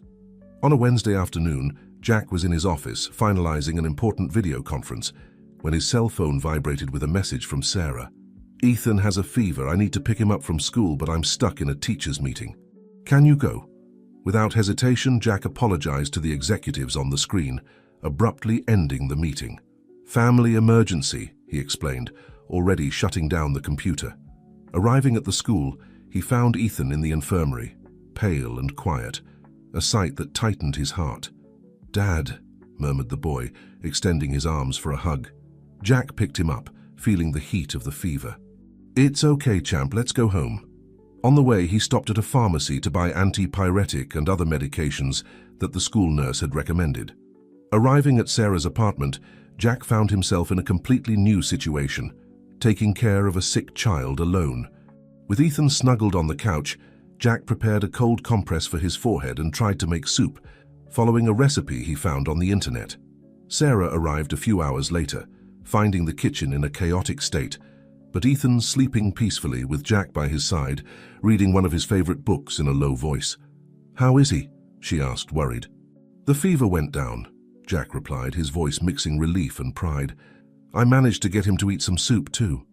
On a Wednesday afternoon, Jack was in his office, finalizing an important video conference, when his cell phone vibrated with a message from Sarah. "Ethan has a fever. I need to pick him up from school, but I'm stuck in a teacher's meeting. Can you go?" Without hesitation, Jack apologized to the executives on the screen, abruptly ending the meeting. "Family emergency," he explained, already shutting down the computer. Arriving at the school, he found Ethan in the infirmary, pale and quiet, a sight that tightened his heart. "Dad," murmured the boy, extending his arms for a hug. Jack picked him up, feeling the heat of the fever. "It's okay, champ, let's go home." On the way, he stopped at a pharmacy to buy antipyretic and other medications that the school nurse had recommended. Arriving at Sarah's apartment, Jack found himself in a completely new situation, taking care of a sick child alone. With Ethan snuggled on the couch, Jack prepared a cold compress for his forehead and tried to make soup, following a recipe he found on the internet. Sarah arrived a few hours later, finding the kitchen in a chaotic state, but Ethan sleeping peacefully with Jack by his side, reading one of his favorite books in a low voice. "How is he?" she asked, worried. "The fever went down," Jack replied, his voice mixing relief and pride. "I managed to get him to eat some soup too."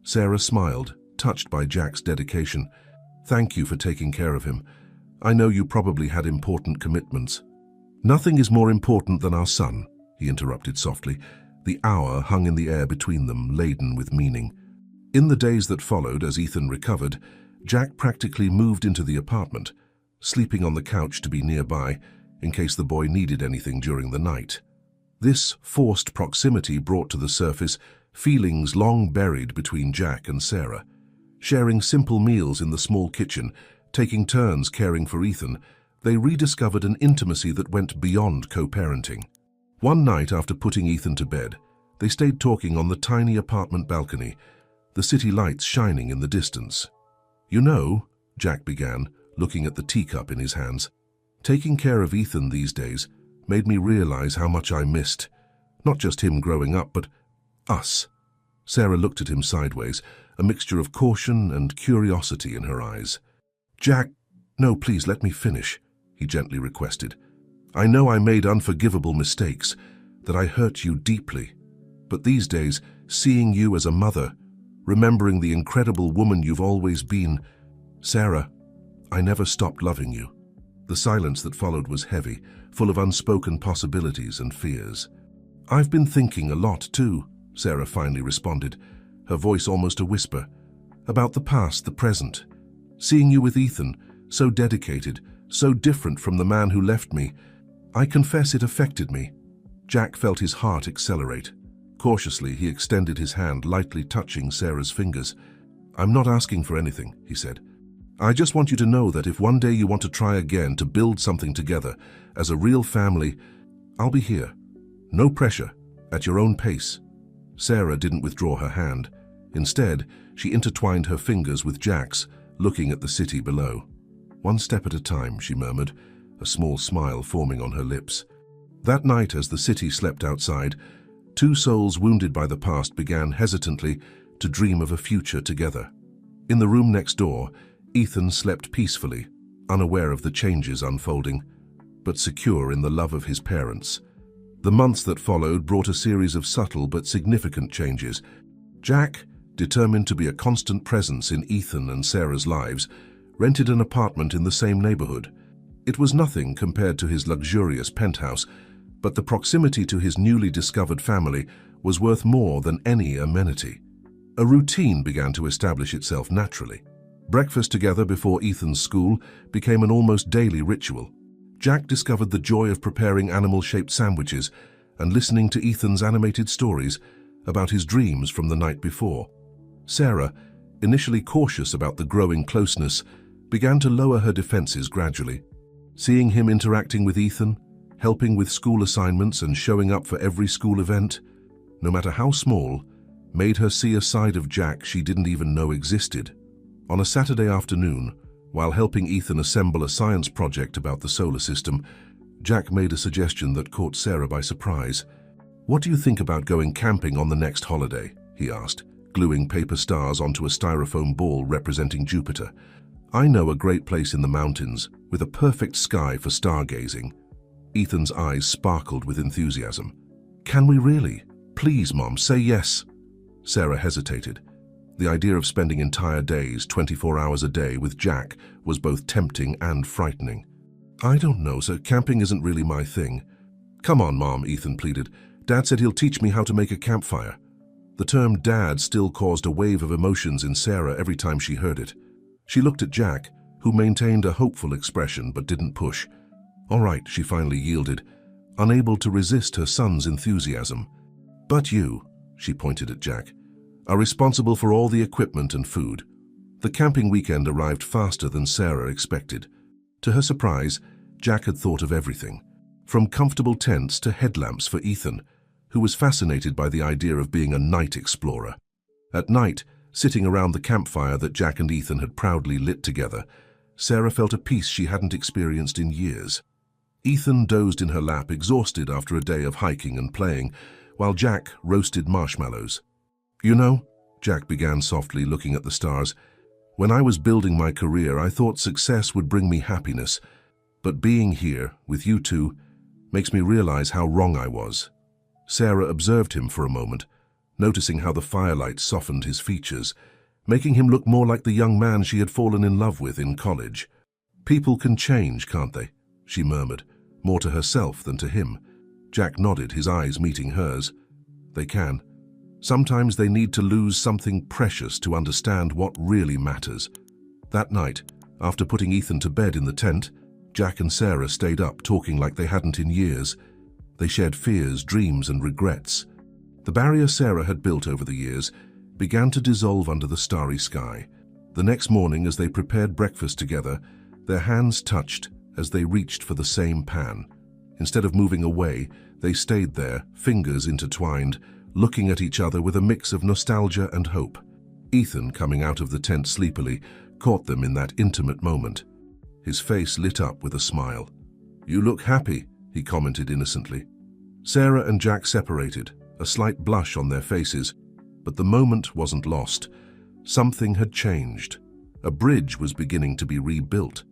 Sarah smiled, touched by Jack's dedication. "Thank you for taking care of him. I know you probably had important commitments." "Nothing is more important than our son," he interrupted softly. The hour hung in the air between them, laden with meaning. In the days that followed, as Ethan recovered, Jack practically moved into the apartment, sleeping on the couch to be nearby in case the boy needed anything during the night. This forced proximity brought to the surface feelings long buried between Jack and Sarah. Sharing simple meals in the small kitchen, taking turns caring for Ethan, they rediscovered an intimacy that went beyond co-parenting. One night after putting Ethan to bed, they stayed talking on the tiny apartment balcony, the city lights shining in the distance. "You know," Jack began, looking at the teacup in his hands, "taking care of Ethan these days made me realize how much I missed. Not just him growing up, but us." Sarah looked at him sideways, a mixture of caution and curiosity in her eyes. "Jack, no, please let me finish," he gently requested. "I know I made unforgivable mistakes, that I hurt you deeply. But these days, seeing you as a mother, remembering the incredible woman you've always been, Sarah, I never stopped loving you." The silence that followed was heavy, full of unspoken possibilities and fears. "I've been thinking a lot too," Sarah finally responded, her voice almost a whisper, "about the past, the present. Seeing you with Ethan, so dedicated, so different from the man who left me, I confess it affected me." Jack felt his heart accelerate. Cautiously, he extended his hand, lightly touching Sarah's fingers. "I'm not asking for anything," he said. "I just want you to know that if one day you want to try again to build something together, as a real family, I'll be here. No pressure, at your own pace." Sarah didn't withdraw her hand. Instead, she intertwined her fingers with Jack's, looking at the city below. "One step at a time," she murmured, a small smile forming on her lips. That night, as the city slept outside, two souls wounded by the past began hesitantly to dream of a future together. In the room next door, Ethan slept peacefully, unaware of the changes unfolding, but secure in the love of his parents. The months that followed brought a series of subtle but significant changes. Jack, determined to be a constant presence in Ethan and Sarah's lives, rented an apartment in the same neighborhood. It was nothing compared to his luxurious penthouse, but the proximity to his newly discovered family was worth more than any amenity. A routine began to establish itself naturally. Breakfast together before Ethan's school became an almost daily ritual. Jack discovered the joy of preparing animal-shaped sandwiches and listening to Ethan's animated stories about his dreams from the night before. Sarah, initially cautious about the growing closeness, began to lower her defenses gradually. Seeing him interacting with Ethan, helping with school assignments and showing up for every school event, no matter how small, made her see a side of Jack she didn't even know existed. On a Saturday afternoon, while helping Ethan assemble a science project about the solar system, Jack made a suggestion that caught Sarah by surprise. "What do you think about going camping on the next holiday?" he asked, gluing paper stars onto a styrofoam ball representing Jupiter. "I know a great place in the mountains, with a perfect sky for stargazing." Ethan's eyes sparkled with enthusiasm. "Can we really? Please, Mom, say yes." Sarah hesitated. The idea of spending entire days, 24 hours a day, with Jack was both tempting and frightening. "I don't know, sir. Camping isn't really my thing." "Come on, Mom," Ethan pleaded. "Dad said he'll teach me how to make a campfire." The term dad still caused a wave of emotions in Sarah every time she heard it. She looked at Jack, who maintained a hopeful expression but didn't push. "All right," she finally yielded, unable to resist her son's enthusiasm. "But you," she pointed at Jack, "are responsible for all the equipment and food." The camping weekend arrived faster than Sarah expected. To her surprise, Jack had thought of everything, from comfortable tents to headlamps for Ethan, who was fascinated by the idea of being a night explorer. At night, sitting around the campfire that Jack and Ethan had proudly lit together, Sarah felt a peace she hadn't experienced in years. Ethan dozed in her lap, exhausted after a day of hiking and playing, while Jack roasted marshmallows. "You know," Jack began softly, looking at the stars, "when I was building my career, I thought success would bring me happiness. But being here, with you two, makes me realize how wrong I was." Sarah observed him for a moment, noticing how the firelight softened his features, making him look more like the young man she had fallen in love with in college. "People can change, can't they?" she murmured, more to herself than to him. Jack nodded, his eyes meeting hers. "They can. Sometimes they need to lose something precious to understand what really matters." That night, after putting Ethan to bed in the tent, Jack and Sarah stayed up talking like they hadn't in years. They shared fears, dreams, and regrets. The barrier Sarah had built over the years began to dissolve under the starry sky. The next morning, as they prepared breakfast together, their hands touched as they reached for the same pan. Instead of moving away, they stayed there, fingers intertwined, looking at each other with a mix of nostalgia and hope. Ethan, coming out of the tent sleepily, caught them in that intimate moment. His face lit up with a smile. "You look happy," he commented innocently. Sarah and Jack separated, a slight blush on their faces, but the moment wasn't lost. Something had changed. A bridge was beginning to be rebuilt.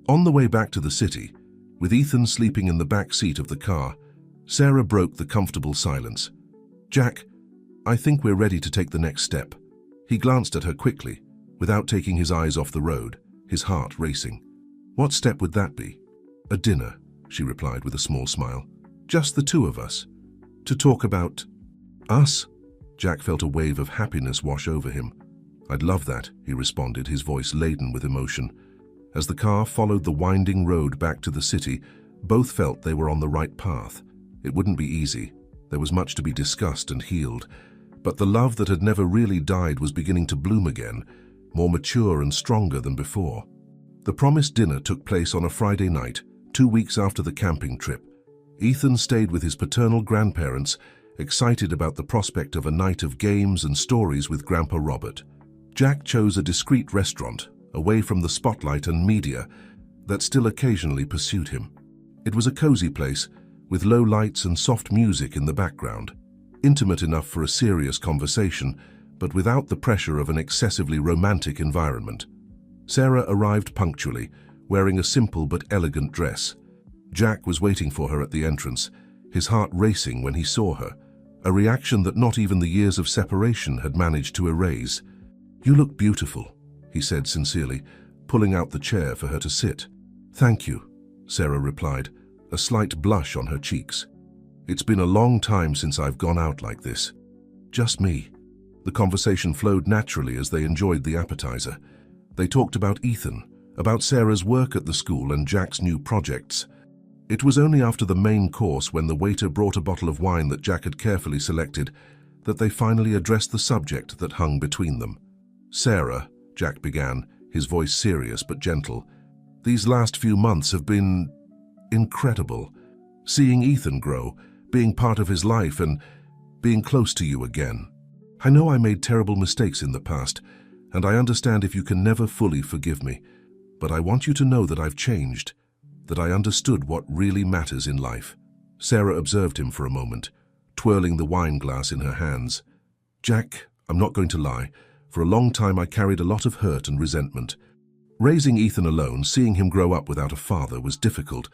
On the way back to the city, with Ethan sleeping in the back seat of the car, Sarah broke the comfortable silence. "Jack, I think we're ready to take the next step." He glanced at her quickly, without taking his eyes off the road, his heart racing. "What step would that be?" "A dinner," she replied with a small smile. "Just the two of us. To talk about us." Jack felt a wave of happiness wash over him. "I'd love that," he responded, his voice laden with emotion. As the car followed the winding road back to the city, both felt they were on the right path. It wouldn't be easy. There was much to be discussed and healed, but the love that had never really died was beginning to bloom again, more mature and stronger than before. The promised dinner took place on a Friday night, 2 weeks after the camping trip. Ethan stayed with his paternal grandparents, excited about the prospect of a night of games and stories with Grandpa Robert. Jack chose a discreet restaurant, away from the spotlight and media that still occasionally pursued him. It was a cozy place, with low lights and soft music in the background, intimate enough for a serious conversation, but without the pressure of an excessively romantic environment. Sarah arrived punctually, wearing a simple but elegant dress. Jack was waiting for her at the entrance, his heart racing when he saw her, a reaction that not even the years of separation had managed to erase. "You look beautiful," he said sincerely, pulling out the chair for her to sit. "Thank you," Sarah replied, a slight blush on her cheeks. "It's been a long time since I've gone out like this. Just me." The conversation flowed naturally as they enjoyed the appetizer. They talked about Ethan, about Sarah's work at the school and Jack's new projects. It was only after the main course, when the waiter brought a bottle of wine that Jack had carefully selected, that they finally addressed the subject that hung between them. "Sarah," Jack began, his voice serious but gentle, "these last few months have been incredible. Seeing Ethan grow, being part of his life, and being close to you again. I know I made terrible mistakes in the past, and I understand if you can never fully forgive me, but I want you to know that I've changed, that I understood what really matters in life." Sarah observed him for a moment, twirling the wine glass in her hands. "Jack, I'm not going to lie. For a long time I carried a lot of hurt and resentment. Raising Ethan alone, seeing him grow up without a father, was difficult.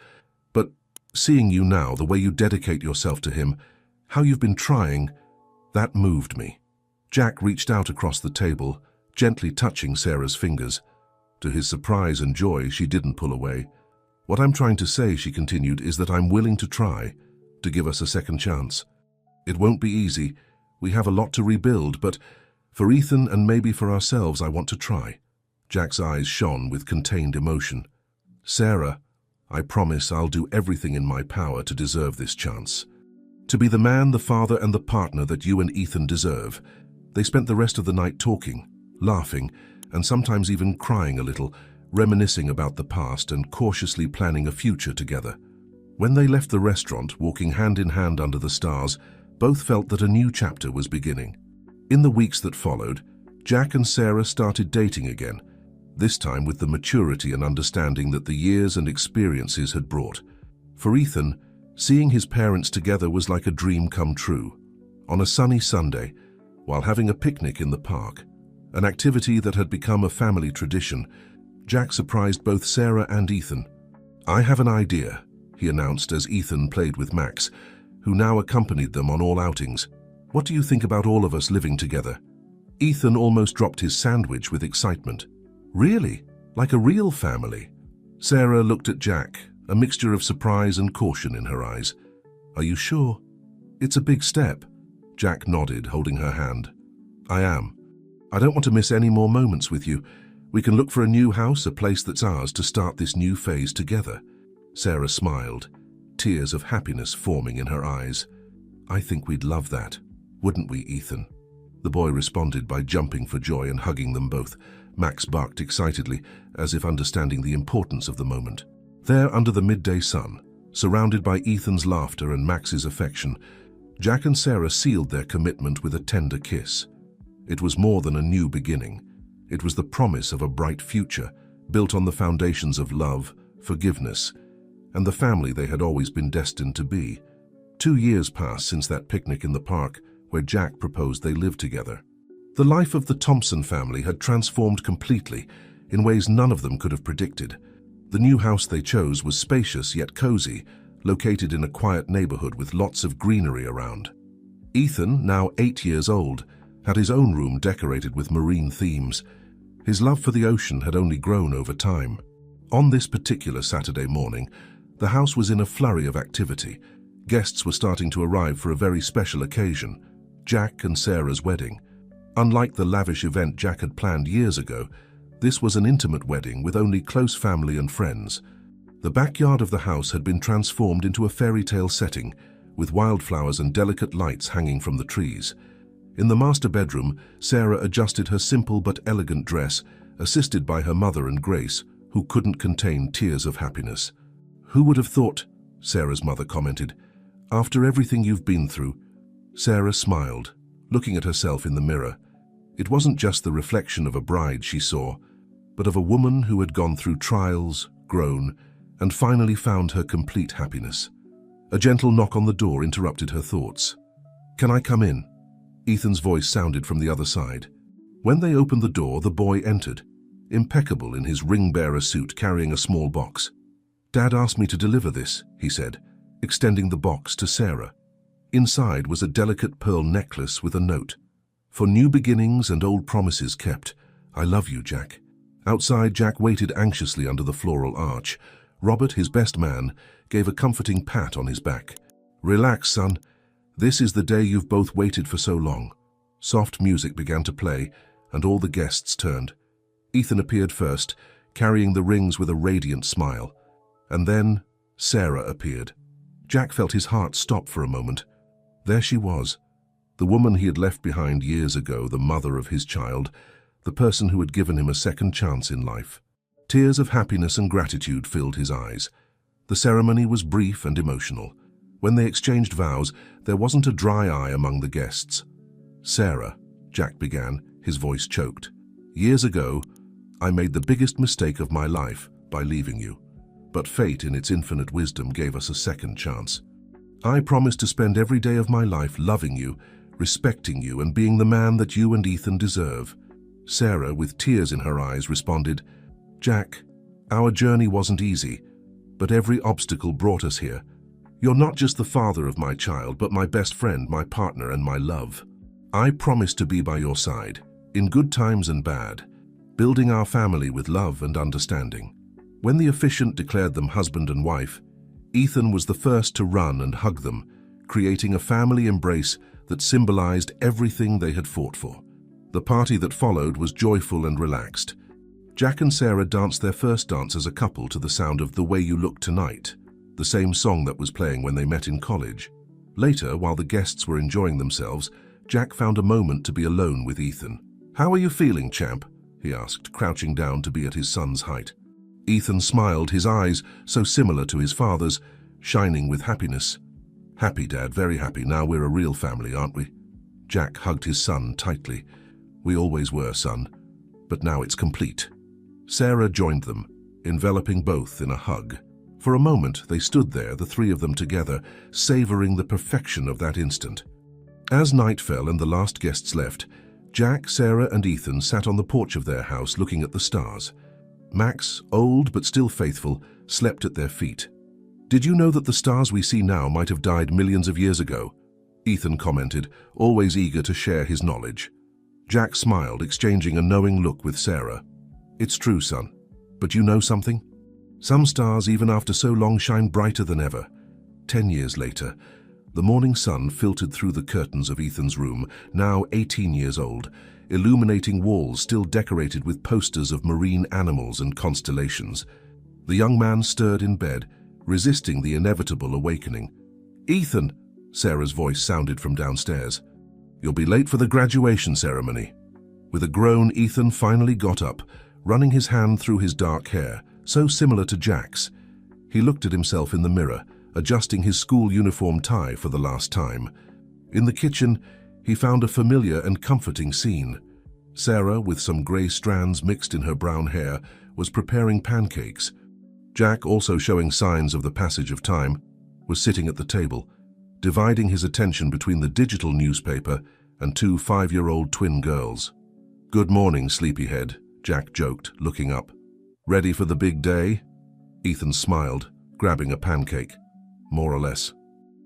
But seeing you now, the way you dedicate yourself to him, how you've been trying, that moved me." Jack reached out across the table, gently touching Sarah's fingers. To his surprise and joy, she didn't pull away. "What I'm trying to say," she continued, "is that I'm willing to try, to give us a second chance. It won't be easy. We have a lot to rebuild, but for Ethan and maybe for ourselves, I want to try." Jack's eyes shone with contained emotion. "Sarah, I promise I'll do everything in my power to deserve this chance. To be the man, the father, and the partner that you and Ethan deserve." They spent the rest of the night talking, laughing, and sometimes even crying a little, reminiscing about the past and cautiously planning a future together. When they left the restaurant, walking hand in hand under the stars, both felt that a new chapter was beginning. In the weeks that followed, Jack and Sarah started dating again, this time with the maturity and understanding that the years and experiences had brought. For Ethan, seeing his parents together was like a dream come true. On a sunny Sunday, while having a picnic in the park, an activity that had become a family tradition, Jack surprised both Sarah and Ethan. "I have an idea," he announced as Ethan played with Max, who now accompanied them on all outings. "What do you think about all of us living together?" Ethan almost dropped his sandwich with excitement. "Really? Like a real family?" Sarah looked at Jack, a mixture of surprise and caution in her eyes. "Are you sure?" "It's a big step." Jack nodded, holding her hand. "I am. I don't want to miss any more moments with you. We can look for a new house, a place that's ours, to start this new phase together." Sarah smiled, tears of happiness forming in her eyes. "I think we'd love that, wouldn't we, Ethan?" The boy responded by jumping for joy and hugging them both. Max barked excitedly, as if understanding the importance of the moment. There, under the midday sun, surrounded by Ethan's laughter and Max's affection, Jack and Sarah sealed their commitment with a tender kiss. It was more than a new beginning. It was the promise of a bright future, built on the foundations of love, forgiveness, and the family they had always been destined to be. 2 years passed since that picnic in the park, where Jack proposed they live together. The life of the Thompson family had transformed completely, in ways none of them could have predicted. The new house they chose was spacious yet cozy, located in a quiet neighborhood with lots of greenery around. Ethan, now 8 years old, had his own room decorated with marine themes. His love for the ocean had only grown over time. On this particular Saturday morning, the house was in a flurry of activity. Guests were starting to arrive for a very special occasion, Jack and Sarah's wedding. Unlike the lavish event Jack had planned years ago, this was an intimate wedding with only close family and friends. The backyard of the house had been transformed into a fairy tale setting, with wildflowers and delicate lights hanging from the trees. In the master bedroom, Sarah adjusted her simple but elegant dress, assisted by her mother and Grace, who couldn't contain tears of happiness. "Who would have thought?" Sarah's mother commented. "After everything you've been through." Sarah smiled, looking at herself in the mirror. It wasn't just the reflection of a bride she saw, but of a woman who had gone through trials, grown, and finally found her complete happiness. A gentle knock on the door interrupted her thoughts. "Can I come in?" Ethan's voice sounded from the other side. When they opened the door, the boy entered, impeccable in his ring-bearer suit, carrying a small box. "Dad asked me to deliver this," he said, extending the box to Sarah. Inside was a delicate pearl necklace with a note. "For new beginnings and old promises kept, I love you, Jack." Outside, Jack waited anxiously under the floral arch. Robert, his best man, gave a comforting pat on his back. "Relax, son. This is the day you've both waited for so long." Soft music began to play, and all the guests turned. Ethan appeared first, carrying the rings with a radiant smile. And then Sarah appeared. Jack felt his heart stop for a moment. There she was, the woman he had left behind years ago, the mother of his child, the person who had given him a second chance in life. Tears of happiness and gratitude filled his eyes. The ceremony was brief and emotional. When they exchanged vows, there wasn't a dry eye among the guests. "Sarah," Jack began, his voice choked. "Years ago, I made the biggest mistake of my life by leaving you. But fate, in its infinite wisdom, gave us a second chance. I promised to spend every day of my life loving you, respecting you, and being the man that you and Ethan deserve." Sarah, with tears in her eyes, responded, "Jack, our journey wasn't easy, but every obstacle brought us here. You're not just the father of my child, but my best friend, my partner, and my love. I promise to be by your side, in good times and bad, building our family with love and understanding." When the officiant declared them husband and wife, Ethan was the first to run and hug them, creating a family embrace that symbolized everything they had fought for. The party that followed was joyful and relaxed. Jack and Sarah danced their first dance as a couple to the sound of "The Way You Look Tonight," the same song that was playing when they met in college. Later, while the guests were enjoying themselves, Jack found a moment to be alone with Ethan. "How are you feeling, champ?" he asked, crouching down to be at his son's height. Ethan smiled, his eyes, so similar to his father's, shining with happiness. "Happy, Dad, very happy. Now we're a real family, aren't we?" Jack hugged his son tightly. "We always were, son, but now it's complete." Sarah joined them, enveloping both in a hug. For a moment, they stood there, the three of them together, savoring the perfection of that instant. As night fell and the last guests left, Jack, Sarah, and Ethan sat on the porch of their house looking at the stars. Max, old but still faithful, slept at their feet. "Did you know that the stars we see now might have died millions of years ago?" Ethan commented, always eager to share his knowledge. Jack smiled, exchanging a knowing look with Sarah. "It's true, son. But you know something? Some stars, even after so long, shine brighter than ever." 10 years later, the morning sun filtered through the curtains of Ethan's room, now 18 years old, illuminating walls still decorated with posters of marine animals and constellations. The young man stirred in bed, resisting the inevitable awakening. "Ethan!" Sarah's voice sounded from downstairs. "You'll be late for the graduation ceremony." With a groan, Ethan finally got up, running his hand through his dark hair, so similar to Jack's. He looked at himself in the mirror, adjusting his school uniform tie for the last time. In the kitchen, he found a familiar and comforting scene. Sarah, with some gray strands mixed in her brown hair, was preparing pancakes. Jack, also showing signs of the passage of time, was sitting at the table, dividing his attention between the digital newspaper and two 5-year-old twin girls. "Good morning, sleepyhead," Jack joked, looking up. "Ready for the big day?" Ethan smiled, grabbing a pancake. "More or less.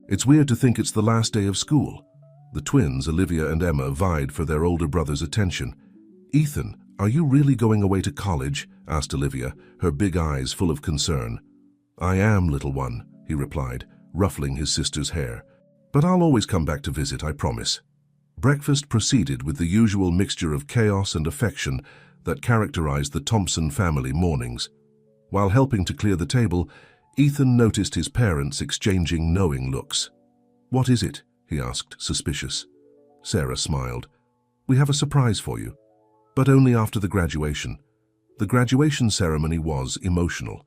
It's weird to think it's the last day of school." The twins, Olivia and Emma, vied for their older brother's attention. "Ethan, are you really going away to college?" asked Olivia, her big eyes full of concern. "I am, little one," he replied, ruffling his sister's hair. "But I'll always come back to visit, I promise." Breakfast proceeded with the usual mixture of chaos and affection that characterized the Thompson family mornings. While helping to clear the table, Ethan noticed his parents exchanging knowing looks. "What is it?" he asked, suspicious. Sarah smiled. "We have a surprise for you, but only after the graduation." The graduation ceremony was emotional.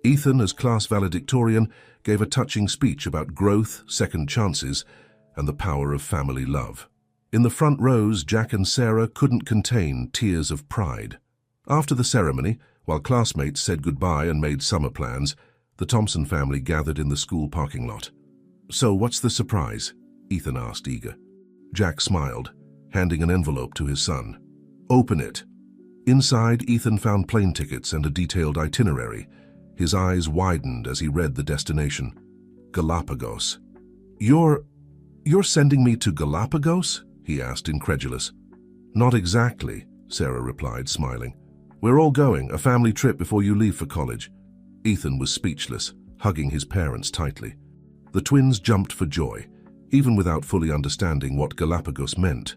Ethan, as class valedictorian, gave a touching speech about growth, second chances, and the power of family love. In the front rows, Jack and Sarah couldn't contain tears of pride. After the ceremony, while classmates said goodbye and made summer plans, the Thompson family gathered in the school parking lot. "So what's the surprise?" Ethan asked, eager. Jack smiled, handing an envelope to his son. "Open it." Inside, Ethan found plane tickets and a detailed itinerary. His eyes widened as he read the destination. Galapagos. You're sending me to Galapagos?" he asked, incredulous. "Not exactly," Sarah replied, smiling. "We're all going, a family trip before you leave for college." Ethan was speechless, hugging his parents tightly. The twins jumped for joy, even without fully understanding what Galapagos meant.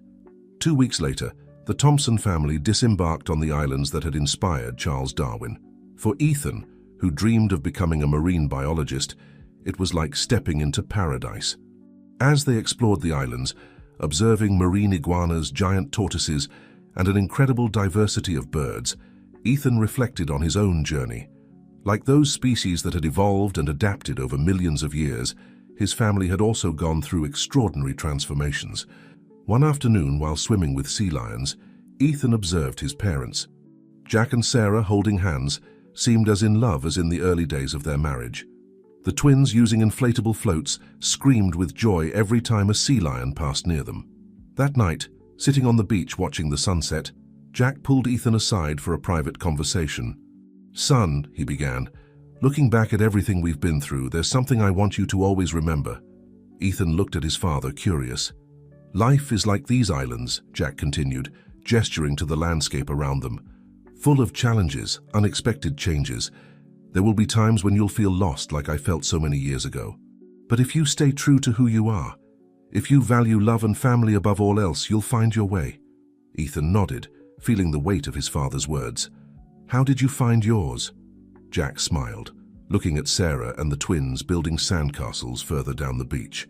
2 weeks later, the Thompson family disembarked on the islands that had inspired Charles Darwin. For Ethan, who dreamed of becoming a marine biologist, it was like stepping into paradise. As they explored the islands, observing marine iguanas, giant tortoises, and an incredible diversity of birds, Ethan reflected on his own journey. Like those species that had evolved and adapted over millions of years, his family had also gone through extraordinary transformations. One afternoon, while swimming with sea lions, Ethan observed his parents. Jack and Sarah, holding hands, seemed as in love as in the early days of their marriage. The twins, using inflatable floats, screamed with joy every time a sea lion passed near them. That night, sitting on the beach watching the sunset, Jack pulled Ethan aside for a private conversation. "Son," he began, "looking back at everything we've been through, there's something I want you to always remember." Ethan looked at his father, curious. "Life is like these islands," Jack continued, gesturing to the landscape around them. "Full of challenges, unexpected changes. There will be times when you'll feel lost like I felt so many years ago. But if you stay true to who you are, if you value love and family above all else, you'll find your way." Ethan nodded, feeling the weight of his father's words. "How did you find yours?" Jack smiled, looking at Sarah and the twins building sandcastles further down the beach.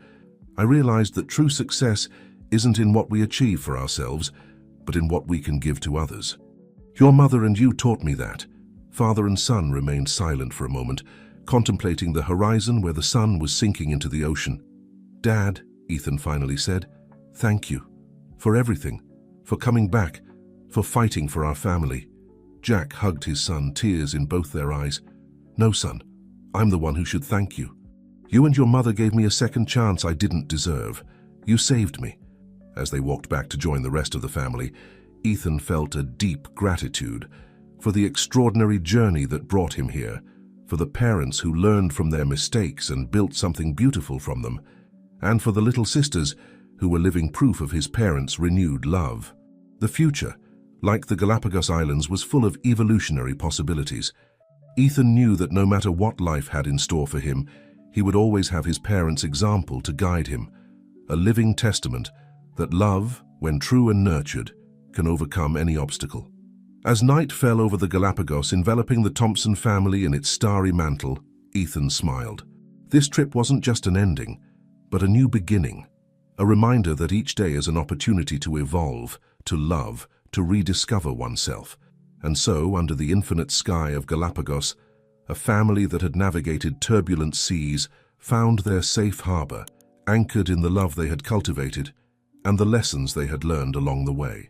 "I realized that true success isn't in what we achieve for ourselves, but in what we can give to others. Your mother and you taught me that." Father and son remained silent for a moment, contemplating the horizon where the sun was sinking into the ocean. "Dad," Ethan finally said, "thank you. For everything. For coming back. For fighting for our family." Jack hugged his son, tears in both their eyes. "No, son. I'm the one who should thank you. You and your mother gave me a second chance I didn't deserve. You saved me." As they walked back to join the rest of the family, Ethan felt a deep gratitude for the extraordinary journey that brought him here, for the parents who learned from their mistakes and built something beautiful from them, and for the little sisters who were living proof of his parents' renewed love. The future, like the Galapagos Islands, was full of evolutionary possibilities. Ethan knew that no matter what life had in store for him, he would always have his parents' example to guide him, a living testament that love, when true and nurtured, can overcome any obstacle. As night fell over the Galapagos, enveloping the Thompson family in its starry mantle, Ethan smiled. This trip wasn't just an ending, but a new beginning, a reminder that each day is an opportunity to evolve, to love, to rediscover oneself. And so, under the infinite sky of Galapagos, a family that had navigated turbulent seas found their safe harbor, anchored in the love they had cultivated and the lessons they had learned along the way.